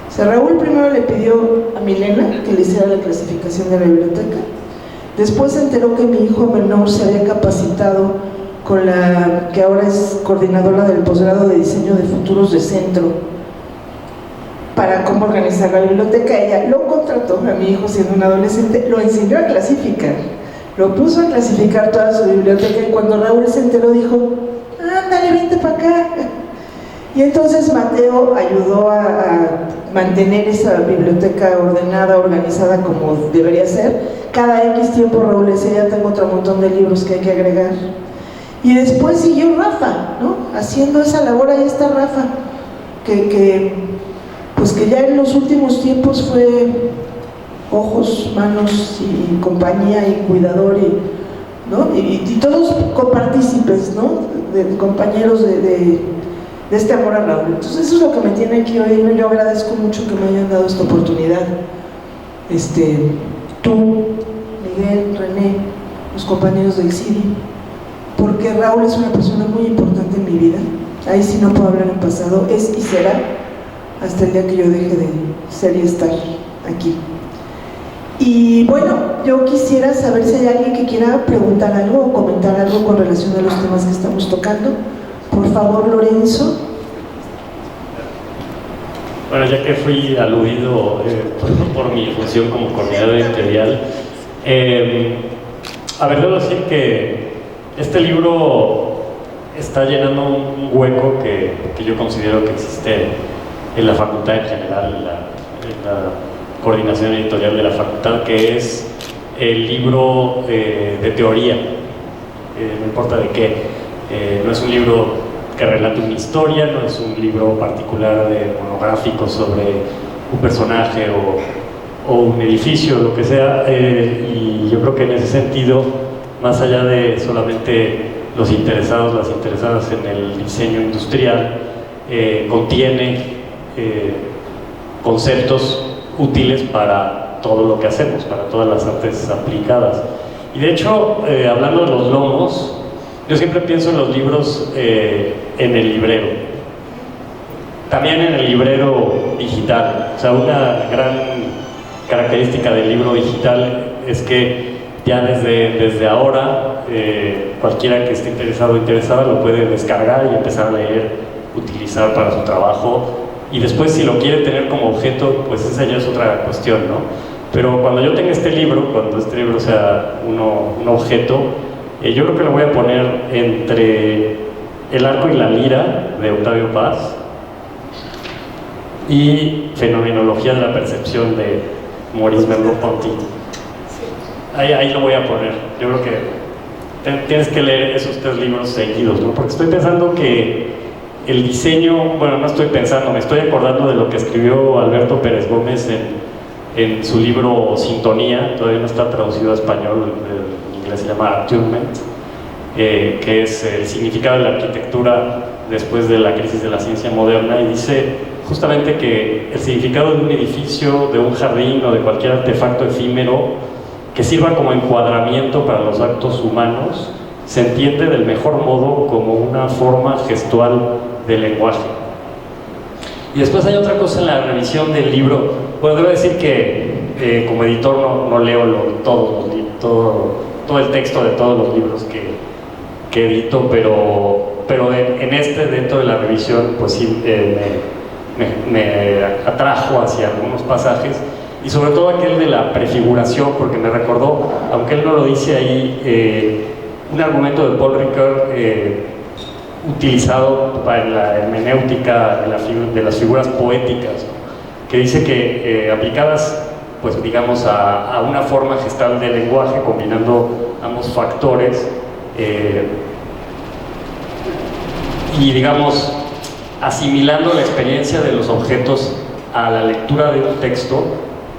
S1: O sea, Raúl primero le pidió a Milena que le hiciera la clasificación de la biblioteca, después se enteró que mi hijo menor se había capacitado con la que ahora es coordinadora del posgrado de diseño de futuros de Centro, para cómo organizar la biblioteca. Ella lo contrató a mi hijo siendo un adolescente, lo enseñó a clasificar, lo puso a clasificar toda su biblioteca, y cuando Raúl se enteró dijo: ándale, vente para acá. Y entonces Mateo ayudó a mantener esa biblioteca ordenada, organizada como debería ser. Cada X tiempo Raúl decía, ya tengo otro montón de libros que hay que agregar. Y después siguió Rafa, ¿no? Haciendo esa labor. Ahí está Rafa, pues que ya en los últimos tiempos fue ojos, manos y compañía y cuidador, ¿no? Y todos copartícipes, ¿no? Compañeros de este amor a Raúl. Entonces eso es lo que me tiene aquí hoy. Yo agradezco mucho que me hayan dado esta oportunidad. Tú, Miguel, René, los compañeros del CIDI, porque Raúl es una persona muy importante en mi vida. Ahí sí no puedo hablar en pasado, es y será hasta el día que yo deje de ser y estar aquí. Y bueno, yo quisiera saber si hay alguien que quiera preguntar algo o comentar algo con relación a los temas que estamos tocando. Por favor, Lorenzo.
S6: Bueno, ya que fui aludido por mi función como coordinador editorial, debo decir que este libro está llenando un hueco que yo considero que existe en la facultad en general, en la coordinación editorial de la facultad, que es el libro de teoría, no importa de qué. No es un libro que relate una historia, no es un libro particular de monográfico sobre un personaje o un edificio, lo que sea, y yo creo que en ese sentido, más allá de solamente los interesados, las interesadas en el diseño industrial, contiene conceptos útiles para todo lo que hacemos, para todas las artes aplicadas. Y de hecho, hablando de los lomos, yo siempre pienso en los libros en el librero, también en el librero digital. O sea, una gran característica del libro digital es que ya desde ahora cualquiera que esté interesado o interesada lo puede descargar y empezar a leer, utilizar para su trabajo, y después si lo quiere tener como objeto, pues esa ya es otra cuestión, ¿no? Pero cuando yo tenga este libro, cuando este libro sea un objeto, yo creo que lo voy a poner entre El arco y la lira de Octavio Paz y Fenomenología de la percepción de Maurice Merleau-Ponty. Ahí lo voy a poner. Yo creo que tienes que leer esos 3 libros seguidos, ¿no? Porque estoy pensando que el diseño, bueno, no estoy pensando, me estoy acordando de lo que escribió Alberto Pérez Gómez en su libro Sintonía, todavía no está traducido a español, en inglés se llama Attunement, que es el significado de la arquitectura después de la crisis de la ciencia moderna, y dice justamente que el significado de un edificio, de un jardín o de cualquier artefacto efímero que sirva como encuadramiento para los actos humanos se entiende del mejor modo como una forma gestual del lenguaje. Y después hay otra cosa en la revisión del libro. Bueno, debo decir que como editor no leo todo el texto de todos los libros que edito, pero en dentro de la revisión, pues sí, me atrajo hacia algunos pasajes, y sobre todo aquel de la prefiguración, porque me recordó, aunque él no lo dice ahí, un argumento de Paul Ricoeur utilizado para la hermenéutica de las figuras poéticas, que dice que aplicadas, pues digamos, a una forma gestal del lenguaje, combinando ambos factores, y digamos, asimilando la experiencia de los objetos a la lectura de un texto,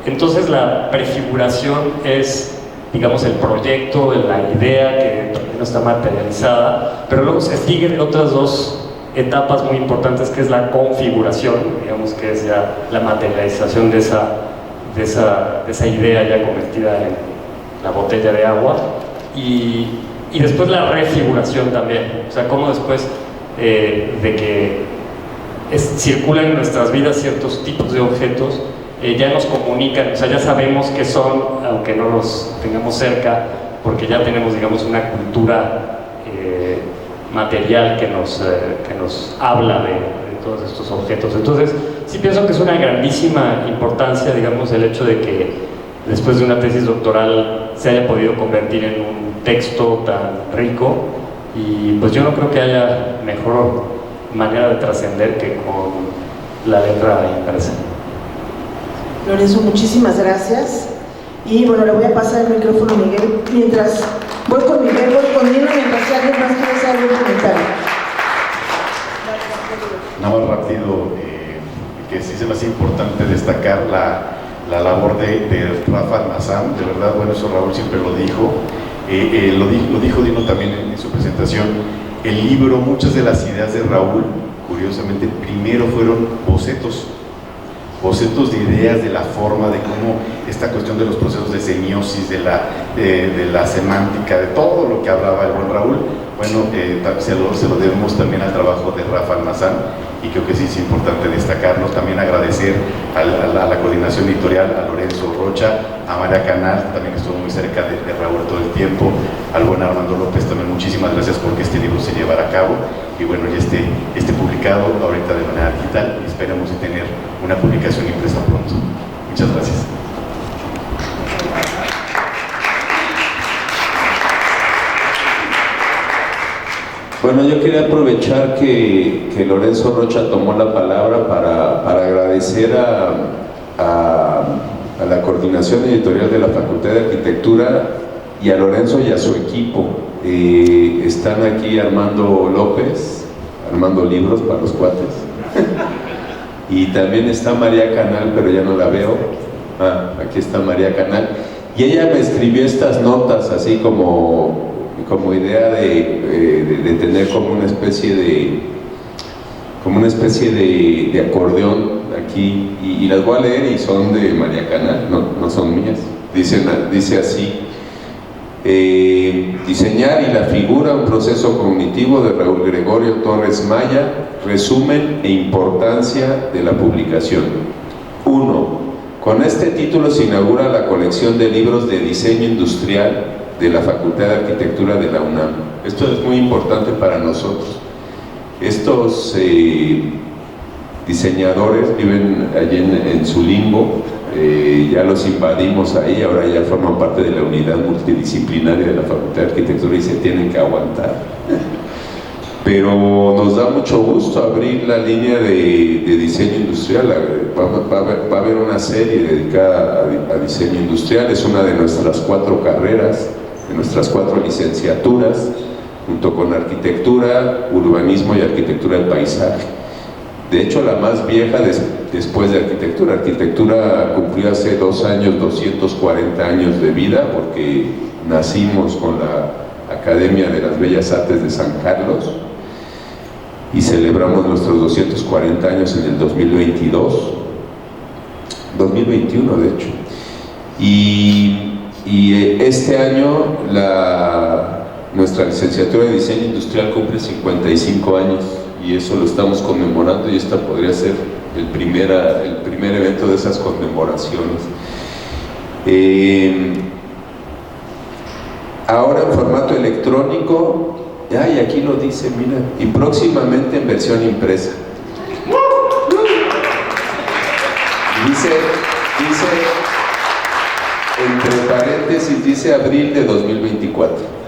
S6: entonces la prefiguración es, digamos, el proyecto, la idea que todavía no está materializada, pero luego se sigue de otras 2 etapas muy importantes, que es la configuración, digamos, que es ya la materialización de esa idea ya convertida en la botella de agua, y después la refiguración también, o sea, cómo después de que circulan en nuestras vidas ciertos tipos de objetos, ya nos comunican, o sea, ya sabemos qué son, aunque no los tengamos cerca, porque ya tenemos, digamos, una cultura material que nos habla de todos estos objetos. Entonces, sí pienso que es una grandísima importancia, digamos, el hecho de que después de una tesis doctoral se haya podido convertir en un texto tan rico, y pues yo no creo que haya mejor manera de trascender que con la letra impresa.
S1: Lorenzo, muchísimas gracias. Y bueno, le voy a pasar el micrófono a Miguel. Mientras voy con Miguel, voy con Nino, mientras si alguien más quiere hacer algún comentario.
S4: Nada más rápido, que sí se me hace importante destacar la labor de Rafa Almazán. De verdad, bueno, eso Raúl siempre lo dijo. Lo dijo Dino también en su presentación. El libro, muchas de las ideas de Raúl, curiosamente, primero fueron bocetos de ideas, de la forma, de cómo esta cuestión de los procesos de semiosis, de la semántica, de todo lo que hablaba el buen Raúl. Bueno, se lo debemos también al trabajo de Rafa Almazán, y creo que sí es importante destacarlo. También agradecer a la coordinación editorial, a Lorenzo Rocha, a María Canal, también que estuvo muy cerca de Raúl todo el tiempo, al buen Armando López, también muchísimas gracias porque este libro se llevará a cabo, y bueno, ya esté publicado ahorita de manera digital, y esperamos tener una publicación impresa pronto. Muchas gracias.
S2: Bueno, yo quería aprovechar que Lorenzo Rocha tomó la palabra para agradecer a la coordinación editorial de la Facultad de Arquitectura y a Lorenzo y a su equipo. Están aquí Armando López, Armando Libros para los cuates, y también está María Canal, pero ya no la veo. Aquí está María Canal, y ella me escribió estas notas así como idea de tener como una especie de acordeón aquí, y las voy a leer, y son de María Canal, no son mías. Dice así: diseñar y la figura, un proceso cognitivo, de Raúl Gregorio Torres Maya. Resumen e importancia de la publicación. 1. Con este título se inaugura la colección de libros de diseño industrial de la Facultad de Arquitectura de la UNAM. Esto es muy importante para nosotros. Estos diseñadores viven allí en su limbo, ya los invadimos ahí, ahora ya forman parte de la unidad multidisciplinaria de la Facultad de Arquitectura y se tienen que aguantar. Pero nos da mucho gusto abrir la línea de diseño industrial. Va a haber una serie dedicada a diseño industrial. Es una de nuestras 4 carreras, de nuestras 4 licenciaturas, junto con arquitectura, urbanismo y arquitectura del paisaje. De hecho, la más vieja después de arquitectura. Arquitectura cumplió hace 2 años 240 años de vida, porque nacimos con la Academia de las Bellas Artes de San Carlos y celebramos nuestros 240 años en el 2021 de hecho. Y este año nuestra licenciatura de diseño industrial cumple 55 años, y eso lo estamos conmemorando, y esta podría ser el primer evento de esas conmemoraciones. Ahora en formato electrónico, y aquí lo dice, mira, y próximamente en versión impresa. Dice entre paréntesis, dice abril de 2024.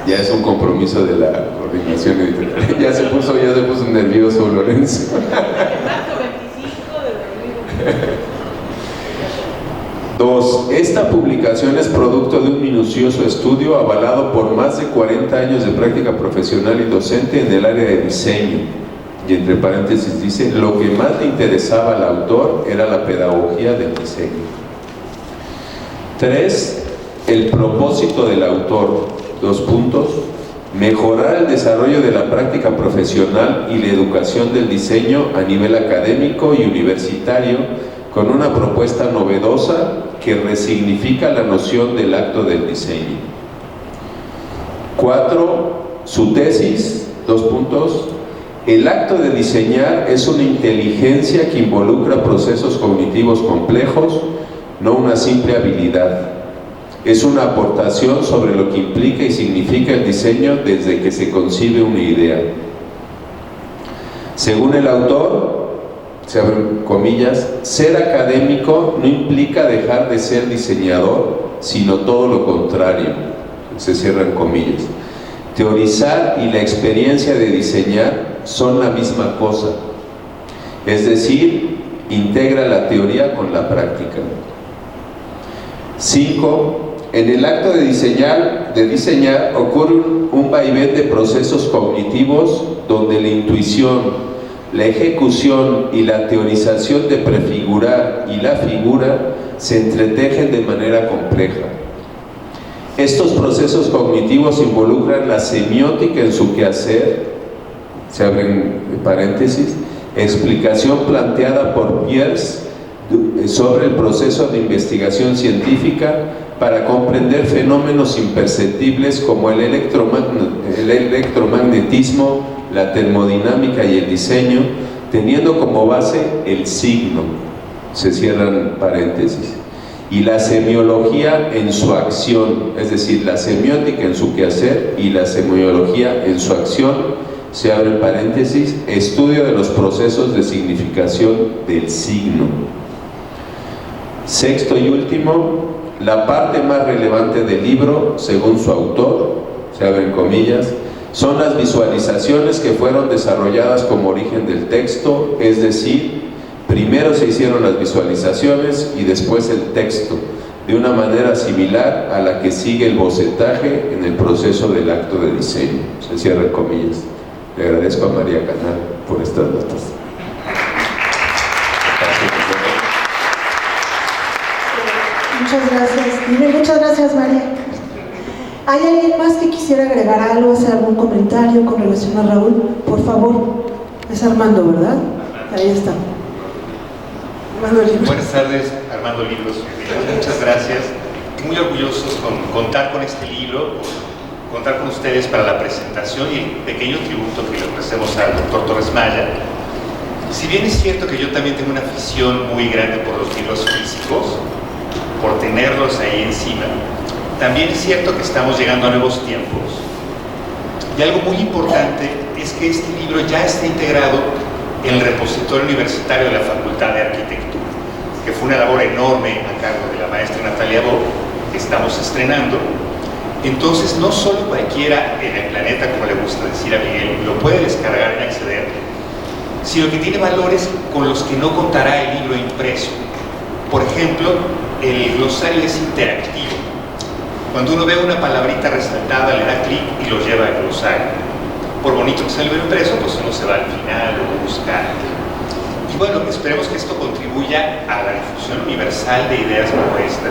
S2: Ya es un compromiso de la coordinación editorial. Ya se puso nervioso Lorenzo.
S5: Marzo 25 de 2024.
S2: 2. Esta publicación es producto de un minucioso estudio avalado por más de 40 años de práctica profesional y docente en el área de diseño. Y entre paréntesis dice, lo que más le interesaba al autor era la pedagogía del diseño. 3. El propósito del autor. 2 puntos. Mejorar el desarrollo de la práctica profesional y la educación del diseño a nivel académico y universitario, con una propuesta novedosa que resignifica la noción del acto del diseño. 4. Su tesis, 2 puntos. El acto de diseñar es una inteligencia que involucra procesos cognitivos complejos, no una simple habilidad. Es una aportación sobre lo que implica y significa el diseño desde que se concibe una idea. Según el autor, se abren comillas, ser académico no implica dejar de ser diseñador, sino todo lo contrario, se cierran comillas. Teorizar y la experiencia de diseñar son la misma cosa, es decir, integra la teoría con la práctica. 5. En el acto de diseñar ocurre un vaivén de procesos cognitivos donde la intuición, la ejecución y la teorización de prefigurar y la figura se entretejen de manera compleja. Estos procesos cognitivos involucran la semiótica en su quehacer, se abren paréntesis, explicación planteada por Peirce sobre el proceso de investigación científica para comprender fenómenos imperceptibles como el electromagnetismo, la termodinámica y el diseño, teniendo como base el signo, se cierran paréntesis, y la semiología en su acción, es decir, la semiótica en su quehacer y la semiología en su acción, se abre paréntesis, estudio de los procesos de significación del signo. 6 y último, la parte más relevante del libro, según su autor, se abren comillas, son las visualizaciones que fueron desarrolladas como origen del texto, es decir, primero se hicieron las visualizaciones y después el texto, de una manera similar a la que sigue el bocetaje en el proceso del acto de diseño. Se cierran comillas. Le agradezco a María Canal por estas notas.
S1: Muchas gracias. Muchas gracias, María. ¿Hay alguien más que quisiera agregar algo, hacer algún comentario con relación a Raúl? Por favor. Es Armando, ¿verdad? Ahí está. Armando Libros.
S7: Buenas tardes, Armando Libros. Muchas gracias. Muy orgullosos con contar con este libro, contar con ustedes para la presentación y el pequeño tributo que le ofrecemos al doctor Torres Maya. Si bien es cierto que yo también tengo una afición muy grande por los libros físicos, por tenerlos ahí encima, también es cierto que estamos llegando a nuevos tiempos. Y algo muy importante es que este libro ya está integrado en el repositorio universitario de la Facultad de Arquitectura, que fue una labor enorme a cargo de la maestra Natalia Bo, que estamos estrenando. Entonces, no solo cualquiera en el planeta, como le gusta decir a Miguel, lo puede descargar y acceder, sino que tiene valores con los que no contará el libro impreso. Por ejemplo, el glosario es interactivo. Cuando uno ve una palabrita resaltada, le da clic y lo lleva al glosario. Por bonito que sea el libro impreso, pues uno se va al final o buscar. Y bueno, esperemos que esto contribuya a la difusión universal de ideas como esta.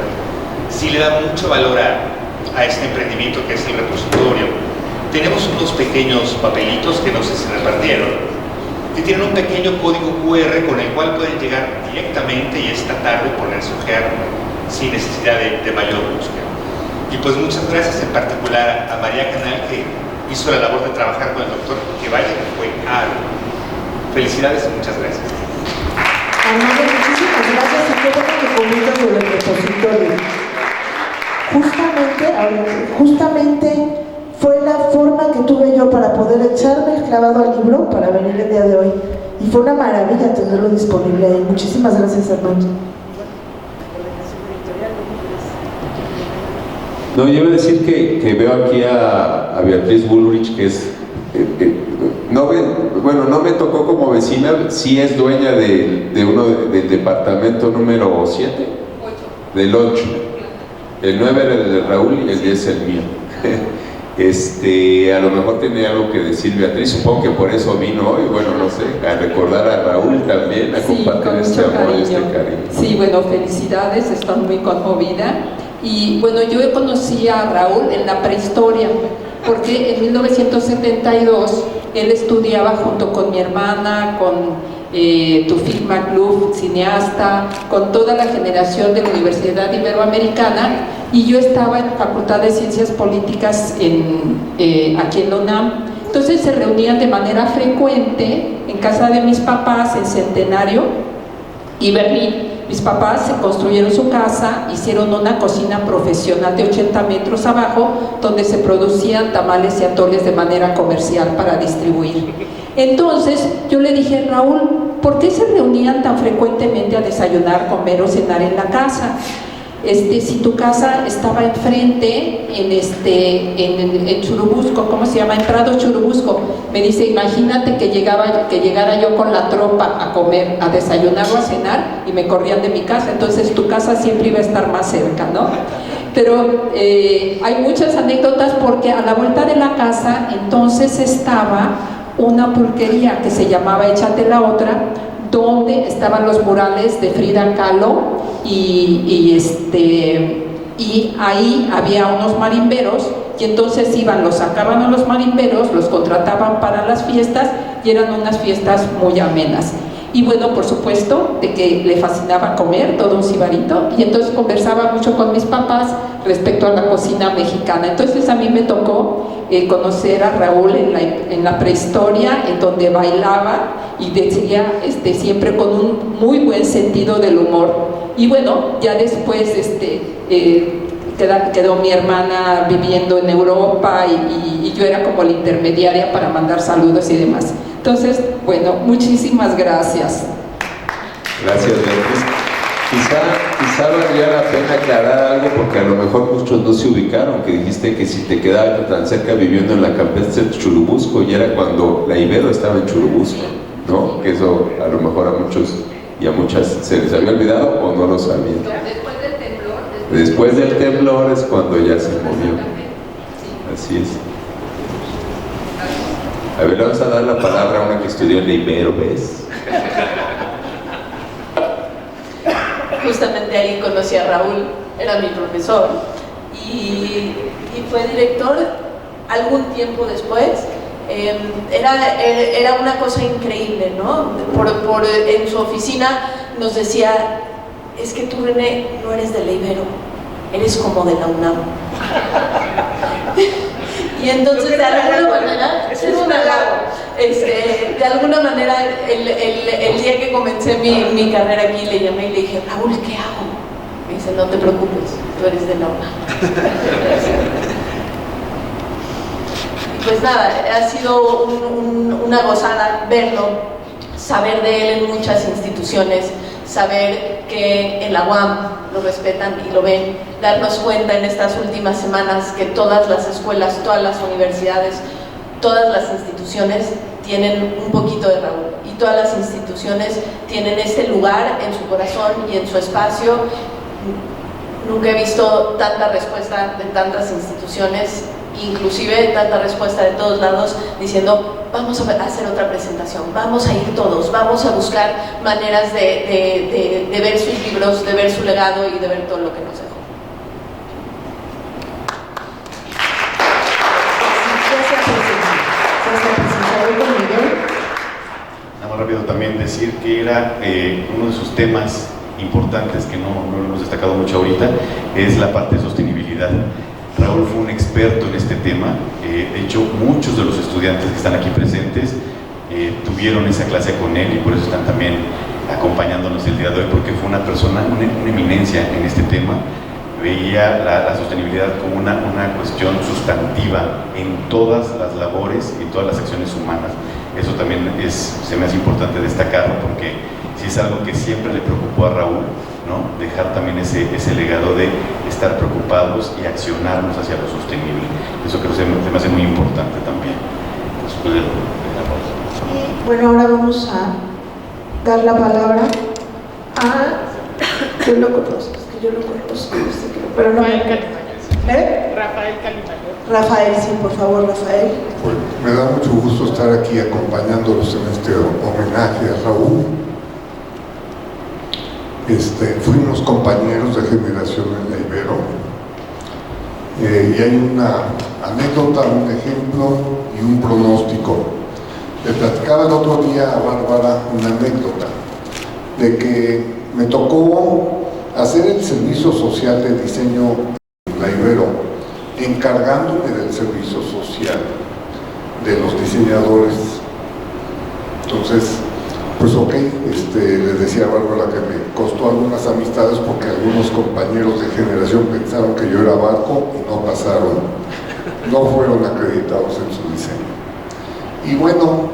S7: Sí le da mucho valor a este emprendimiento que es el repositorio. Tenemos unos pequeños papelitos que no sé si repartieron, que tienen un pequeño código QR con el cual pueden llegar directamente y esta tarde ponerse a ojear sin necesidad de mayor búsqueda. Y pues muchas gracias en particular a María Canal, que hizo la labor de trabajar con el doctor, que vaya que fue algo. Felicidades y muchas gracias.
S1: Armando, muchísimas gracias y qué bueno que comentas sobre el repositorio. Justamente fue la forma que tuve yo para poder echarme el clavado al libro para venir el día de hoy. Y fue una maravilla tenerlo disponible ahí. Muchísimas gracias, Armando.
S2: No, yo iba a decir que veo aquí a Beatriz Bullrich, que es, no me tocó como vecina, sí es dueña del departamento número 7, del 8. El 9 era el de Raúl y el 10 es el mío. A lo mejor tiene algo que decir Beatriz, supongo que por eso vino hoy, bueno, no sé, a recordar a Raúl también, a compartir este amor y este cariño.
S8: Sí, bueno, felicidades, estoy muy conmovida. Y bueno, yo conocí a Raúl en la prehistoria, porque en 1972 él estudiaba junto con mi hermana, con Tufik Magluf, cineasta, con toda la generación de la Universidad Iberoamericana, y yo estaba en la Facultad de Ciencias Políticas aquí en la UNAM. Entonces se reunían de manera frecuente en casa de mis papás en Centenario y Berlín. Mis papás se construyeron su casa, hicieron una cocina profesional de 80 metros abajo, donde se producían tamales y atoles de manera comercial para distribuir. Entonces yo le dije, Raúl, ¿por qué se reunían tan frecuentemente a desayunar, comer o cenar en la casa? si tu casa estaba enfrente en Churubusco, ¿cómo se llama? En Prado Churubusco. Me dice, imagínate que llegara yo con la tropa a comer, a desayunar o a cenar y me corrían de mi casa, entonces tu casa siempre iba a estar más cerca, ¿no? Pero hay muchas anécdotas porque a la vuelta de la casa entonces estaba una pulquería que se llamaba Échate la Otra, donde estaban los murales de Frida Kahlo y ahí había unos marimberos y entonces los sacaban a los marimberos, los contrataban para las fiestas y eran unas fiestas muy amenas. Y bueno, por supuesto, de que le fascinaba comer, todo un sibarito, y entonces conversaba mucho con mis papás respecto a la cocina mexicana. Entonces a mí me tocó conocer a Raúl en la prehistoria, en donde bailaba y decía siempre con un muy buen sentido del humor. Y bueno, ya después quedó mi hermana viviendo en Europa y yo era como la intermediaria para mandar saludos y demás. Entonces, bueno, muchísimas gracias.
S2: Gracias, Beatriz. Quizá valdría la pena aclarar algo porque a lo mejor muchos no se ubicaron, que dijiste que si te quedabas tan cerca viviendo en la campestre de Churubusco, y era cuando la Ibero estaba en Churubusco, ¿no? Que eso a lo mejor a muchos y a muchas se les había olvidado o no lo sabían. Después del temblor es cuando ya se movió. Así es. A ver, le vamos a dar la palabra a una que estudió en la Ibero, ¿ves?
S3: Justamente ahí conocí a Raúl, era mi profesor y fue director algún tiempo después. Era una cosa increíble, ¿no? En su oficina nos decía, es que tú, René, no eres de la Ibero, eres como de la UNAM. Y entonces de alguna manera, de alguna manera el día que comencé mi carrera aquí le llamé y le dije, Raúl, ¿qué hago? Me dice, no te preocupes, tú eres de la UNAM. Pues nada, ha sido una gozada verlo, saber de él en muchas instituciones, saber que en la UAM lo respetan y lo ven, darnos cuenta en estas últimas semanas que todas las escuelas, todas las universidades, todas las instituciones tienen un poquito de Raúl y todas las instituciones tienen este lugar en su corazón y en su espacio. Nunca he visto tanta respuesta de tantas instituciones, inclusive tanta respuesta de todos lados diciendo vamos a hacer otra presentación, vamos a ir todos, vamos a buscar maneras de ver sus libros, de ver su legado y de ver todo lo que nos dejó.
S4: Nada más rápido también decir que era uno de sus temas importantes que no lo hemos destacado mucho ahorita, es la parte de sostenibilidad. Raúl fue un experto en este tema, de hecho muchos de los estudiantes que están aquí presentes tuvieron esa clase con él y por eso están también acompañándonos el día de hoy, porque fue una persona, una eminencia en este tema. Veía la sostenibilidad como una cuestión sustantiva en todas las labores y en todas las acciones humanas. Eso también se me hace importante destacarlo porque sí es algo que siempre le preocupó a Raúl, ¿no? Dejar también ese legado de estar preocupados y accionarnos hacia lo sostenible. Eso creo que se me hace muy importante también. Entonces,
S1: bueno, ahora vamos a dar la palabra a... Yo lo conozco, pero no...
S5: Rafael Calimayor.
S1: Rafael Calimayor. Rafael, sí, por favor, Rafael.
S9: Bueno, me da mucho gusto estar aquí acompañándolos en este homenaje a Raúl. Fuimos compañeros de generación en la Ibero y hay una anécdota, un ejemplo y un pronóstico. Le platicaba el otro día a Bárbara una anécdota de que me tocó hacer el servicio social de diseño en la Ibero, encargándome del servicio social de los diseñadores. Entonces, pues ok, les decía a Bárbara que me costó algunas amistades porque algunos compañeros de generación pensaron que yo era barco y no pasaron, no fueron acreditados en su diseño. Y bueno,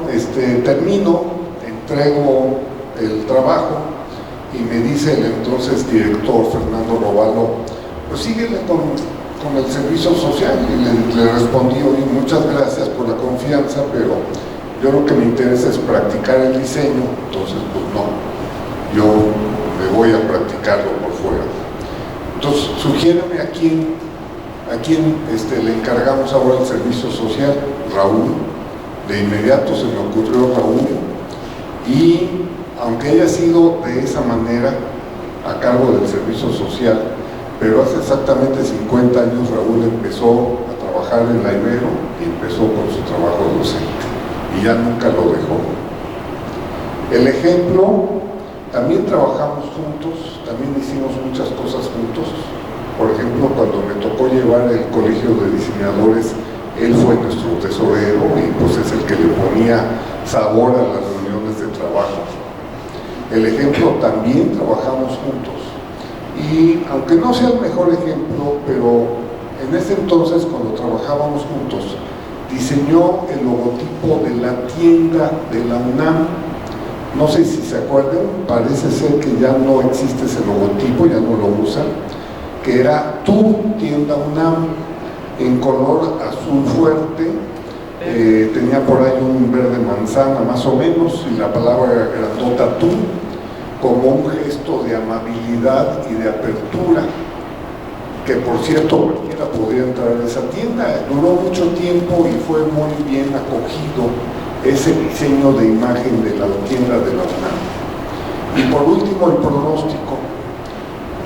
S9: termino, entrego el trabajo y me dice el entonces director Fernando Robalo, pues síguele con el servicio social, y le respondí, oye, muchas gracias por la confianza, pero yo lo que me interesa es practicar el diseño, entonces pues no, yo me voy a practicarlo por fuera. Entonces sugiéreme a quién le encargamos ahora el servicio social. Raúl. De inmediato se me ocurrió Raúl, y aunque haya sido de esa manera a cargo del servicio social, pero hace exactamente 50 años Raúl empezó a trabajar en la Ibero y empezó con su trabajo docente y ya nunca lo dejó. El ejemplo, también trabajamos juntos, también hicimos muchas cosas juntos. Por ejemplo, cuando me tocó llevar el colegio de diseñadores, él fue nuestro tesorero y pues es el que le ponía sabor a las reuniones de trabajo. El ejemplo, también trabajamos juntos. Y aunque no sea el mejor ejemplo, pero en ese entonces, cuando trabajábamos juntos, diseñó el logotipo de la tienda de la UNAM. No sé si se acuerdan, parece ser que ya no existe ese logotipo, ya no lo usan, que era Tu Tienda UNAM, en color azul fuerte, tenía por ahí un verde manzana más o menos, y la palabra grandota Tú, como un gesto de amabilidad y de apertura, que por cierto cualquiera podría entrar a esa tienda. Duró mucho tiempo y fue muy bien acogido ese diseño de imagen de la tienda de la UNAM. Y por último, el pronóstico.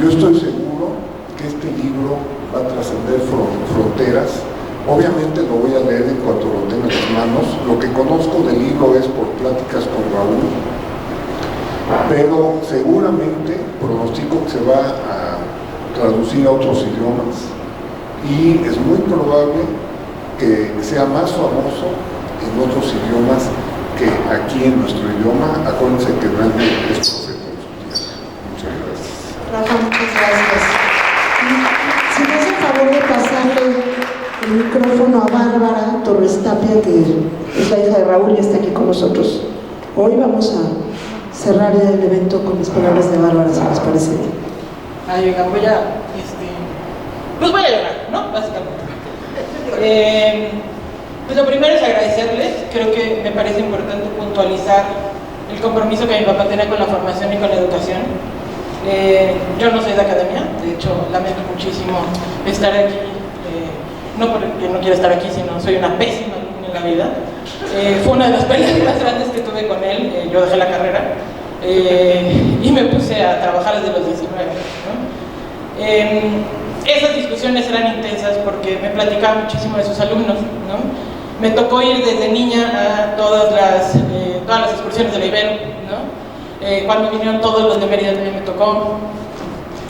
S9: Yo estoy seguro que este libro va a trascender fronteras. Obviamente lo voy a leer en cuanto lo tenga en las manos. Lo que conozco del libro es por pláticas con Raúl, pero seguramente pronostico que se va a traducir a otros idiomas y es muy probable que sea más famoso en otros idiomas que aquí en nuestro idioma. Acuérdense que realmente es profeta en su tierra. Muchas gracias.
S1: Rafa, muchas gracias. Si me hace el favor de pasarle el micrófono a Bárbara Torres Tapia, que es la hija de Raúl y está aquí con nosotros. Hoy vamos a cerrar el evento con las palabras de Bárbara, si les parece bien.
S5: Ay, oigan, pues voy a llorar, ¿no? Básicamente. Pues lo primero es agradecerles. Creo que me parece importante puntualizar el compromiso que mi papá tiene con la formación y con la educación. Yo no soy de academia, de hecho lamento muchísimo estar aquí, no porque no quiero estar aquí, sino soy una pésima alumna en la vida. Fue una de las peleas más grandes que tuve con él. Yo dejé la carrera y me puse a trabajar desde los 19, ¿no? Esas discusiones eran intensas porque me platicaba muchísimo de sus alumnos, ¿no? Me tocó ir desde niña a todas las excursiones de la Ibero, ¿no? Cuando vinieron todos los de Mérida también me tocó.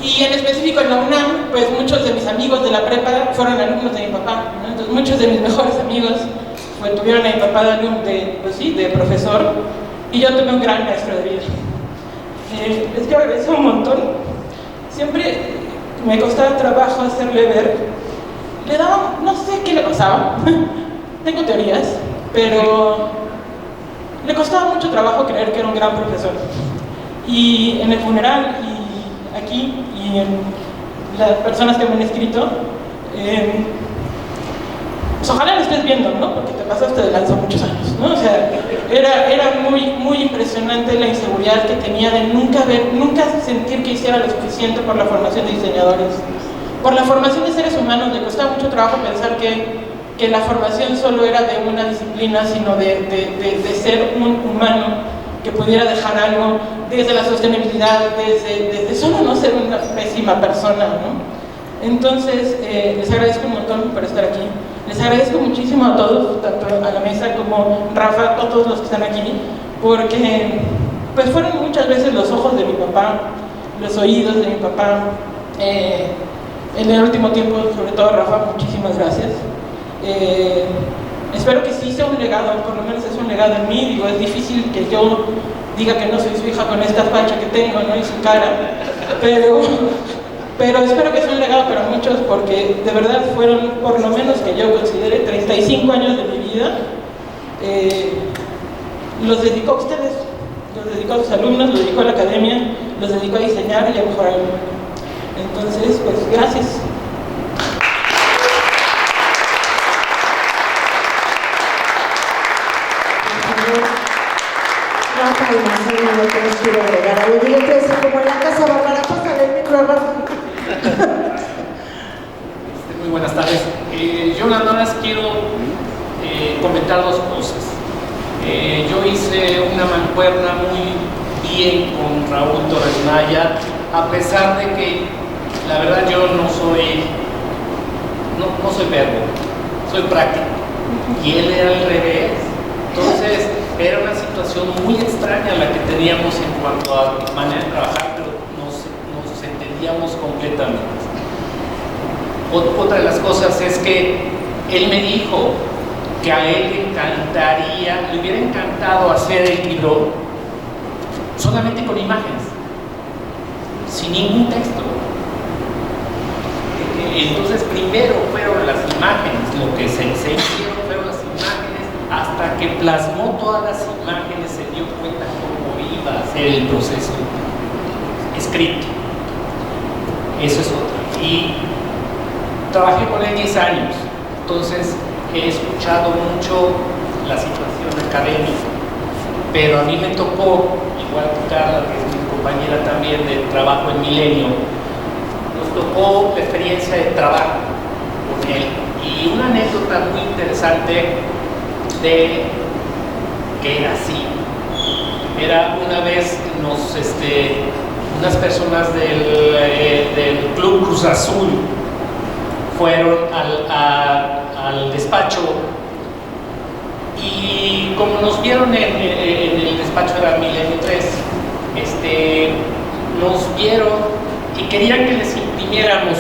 S5: Y en específico en la UNAM, pues muchos de mis amigos de la prepa fueron alumnos de mi papá, ¿no? Entonces muchos de mis mejores amigos pues, tuvieron a mi papá de profesor, y yo tuve un gran maestro de vida. Es que agradezco un montón. Siempre me costaba trabajo hacerle ver, le daba, no sé qué le pasaba, tengo teorías, pero le costaba mucho trabajo creer que era un gran profesor. Y en el funeral, y aquí, y en las personas que me han escrito, pues ojalá lo estés viendo, ¿no? Porque te pasaste de lanza muchos años, ¿no? O sea, era muy impresionante la inseguridad que tenía de nunca sentir que hiciera lo suficiente por la formación de diseñadores, por la formación de seres humanos. Le costaba mucho trabajo pensar que la formación solo era de una disciplina, sino de ser un humano que pudiera dejar algo desde la sostenibilidad, desde solo no ser una pésima persona, ¿no? Entonces, les agradezco un montón por estar aquí. Les agradezco muchísimo a todos, tanto a la mesa como Rafa, a todos los que están aquí, porque pues fueron muchas veces los ojos de mi papá, los oídos de mi papá. En el último tiempo, sobre todo Rafa, muchísimas gracias. Espero que sí sea un legado, por lo menos es un legado en mí. Digo, es difícil que yo diga que no soy su hija con esta facha que tengo, ¿no? Y su cara, pero espero que sea un legado para muchos, porque de verdad fueron, por lo menos que yo considere, 35 años de mi vida, los dedico a ustedes. los dedico a sus alumnos, los dedico a la academia, los dedico a diseñar y a mejorar el mundo. Entonces, pues gracias.
S1: Rafa y Marcelo, lo que les quiero agregar. Oye, yo te decía, como en la casa Bárbara, pásale el micro a Rafa.
S10: Muy buenas tardes. Yo nada más quiero comentar dos cosas. Yo hice una mancuerna muy bien con Raúl Torres Maya, a pesar de que la verdad yo no soy verbo, soy práctico, y él era al revés. Entonces era una situación muy extraña la que teníamos en cuanto a manera de trabajar, pero nos entendíamos completamente. Otra de las cosas es que él me dijo que a él le hubiera encantado hacer el libro solamente con imágenes, sin ningún texto. Entonces primero fueron las imágenes, lo que se hicieron fueron las imágenes, hasta que plasmó todas las imágenes se dio cuenta cómo iba a ser el proceso escrito. Eso es otra. Y trabajé con él 10 años, entonces he escuchado mucho la situación académica, pero a mí me tocó, igual que Carla, que es mi compañera también de trabajo en Milenio, nos tocó la experiencia de trabajo con él. Y una anécdota muy interesante de que era así. Era una vez unas personas del Club Cruz Azul fueron al despacho, y como nos vieron en el despacho de la Milenio 3, nos vieron y querían que les imprimiéramos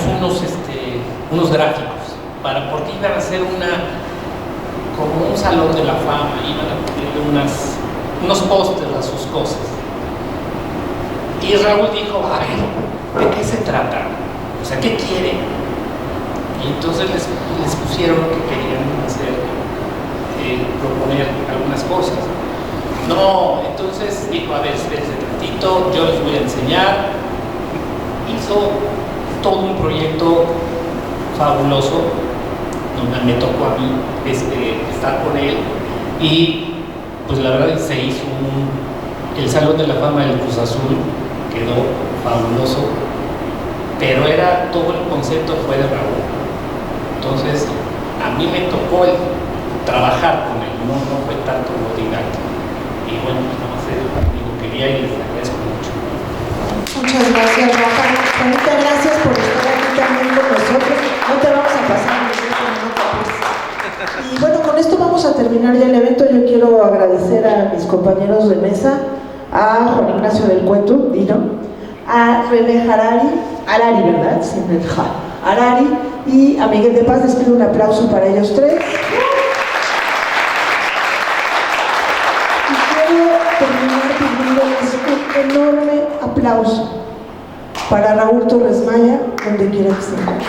S10: unos gráficos, porque iban a hacer como un salón de la fama, iban a ponerle unos pósters a sus cosas. Y Raúl dijo, a ver, ¿de qué se trata? O sea, ¿qué quieren? Y entonces les pusieron que querían proponer algunas cosas. No, entonces dijo, a ver, espérense tantito, yo les voy a enseñar. Hizo todo un proyecto fabuloso, donde me tocó a mí estar con él, y pues la verdad se hizo el Salón de la Fama del Cruz Azul, quedó fabuloso, pero todo el concepto fue de Raúl. Entonces a mí me tocó trabajar con él, no fue tanto lo didáctico. Y bueno, nada más digo, quería y les agradezco mucho.
S1: Muchas gracias, Rafa. Muchas gracias por estar aquí también con nosotros. No te vamos a pasar pues. Y bueno, con esto vamos a terminar ya el evento. Yo quiero agradecer a mis compañeros de mesa, a Juan Ignacio del Cuento, Dino, a René Harari, ¿verdad? Sin el ja. Harari, y a Miguel de Paz. Les pido un aplauso para ellos tres. Y quiero terminar pidiéndoles un enorme aplauso para Raúl Torres Maya, donde quiera que se encuentre.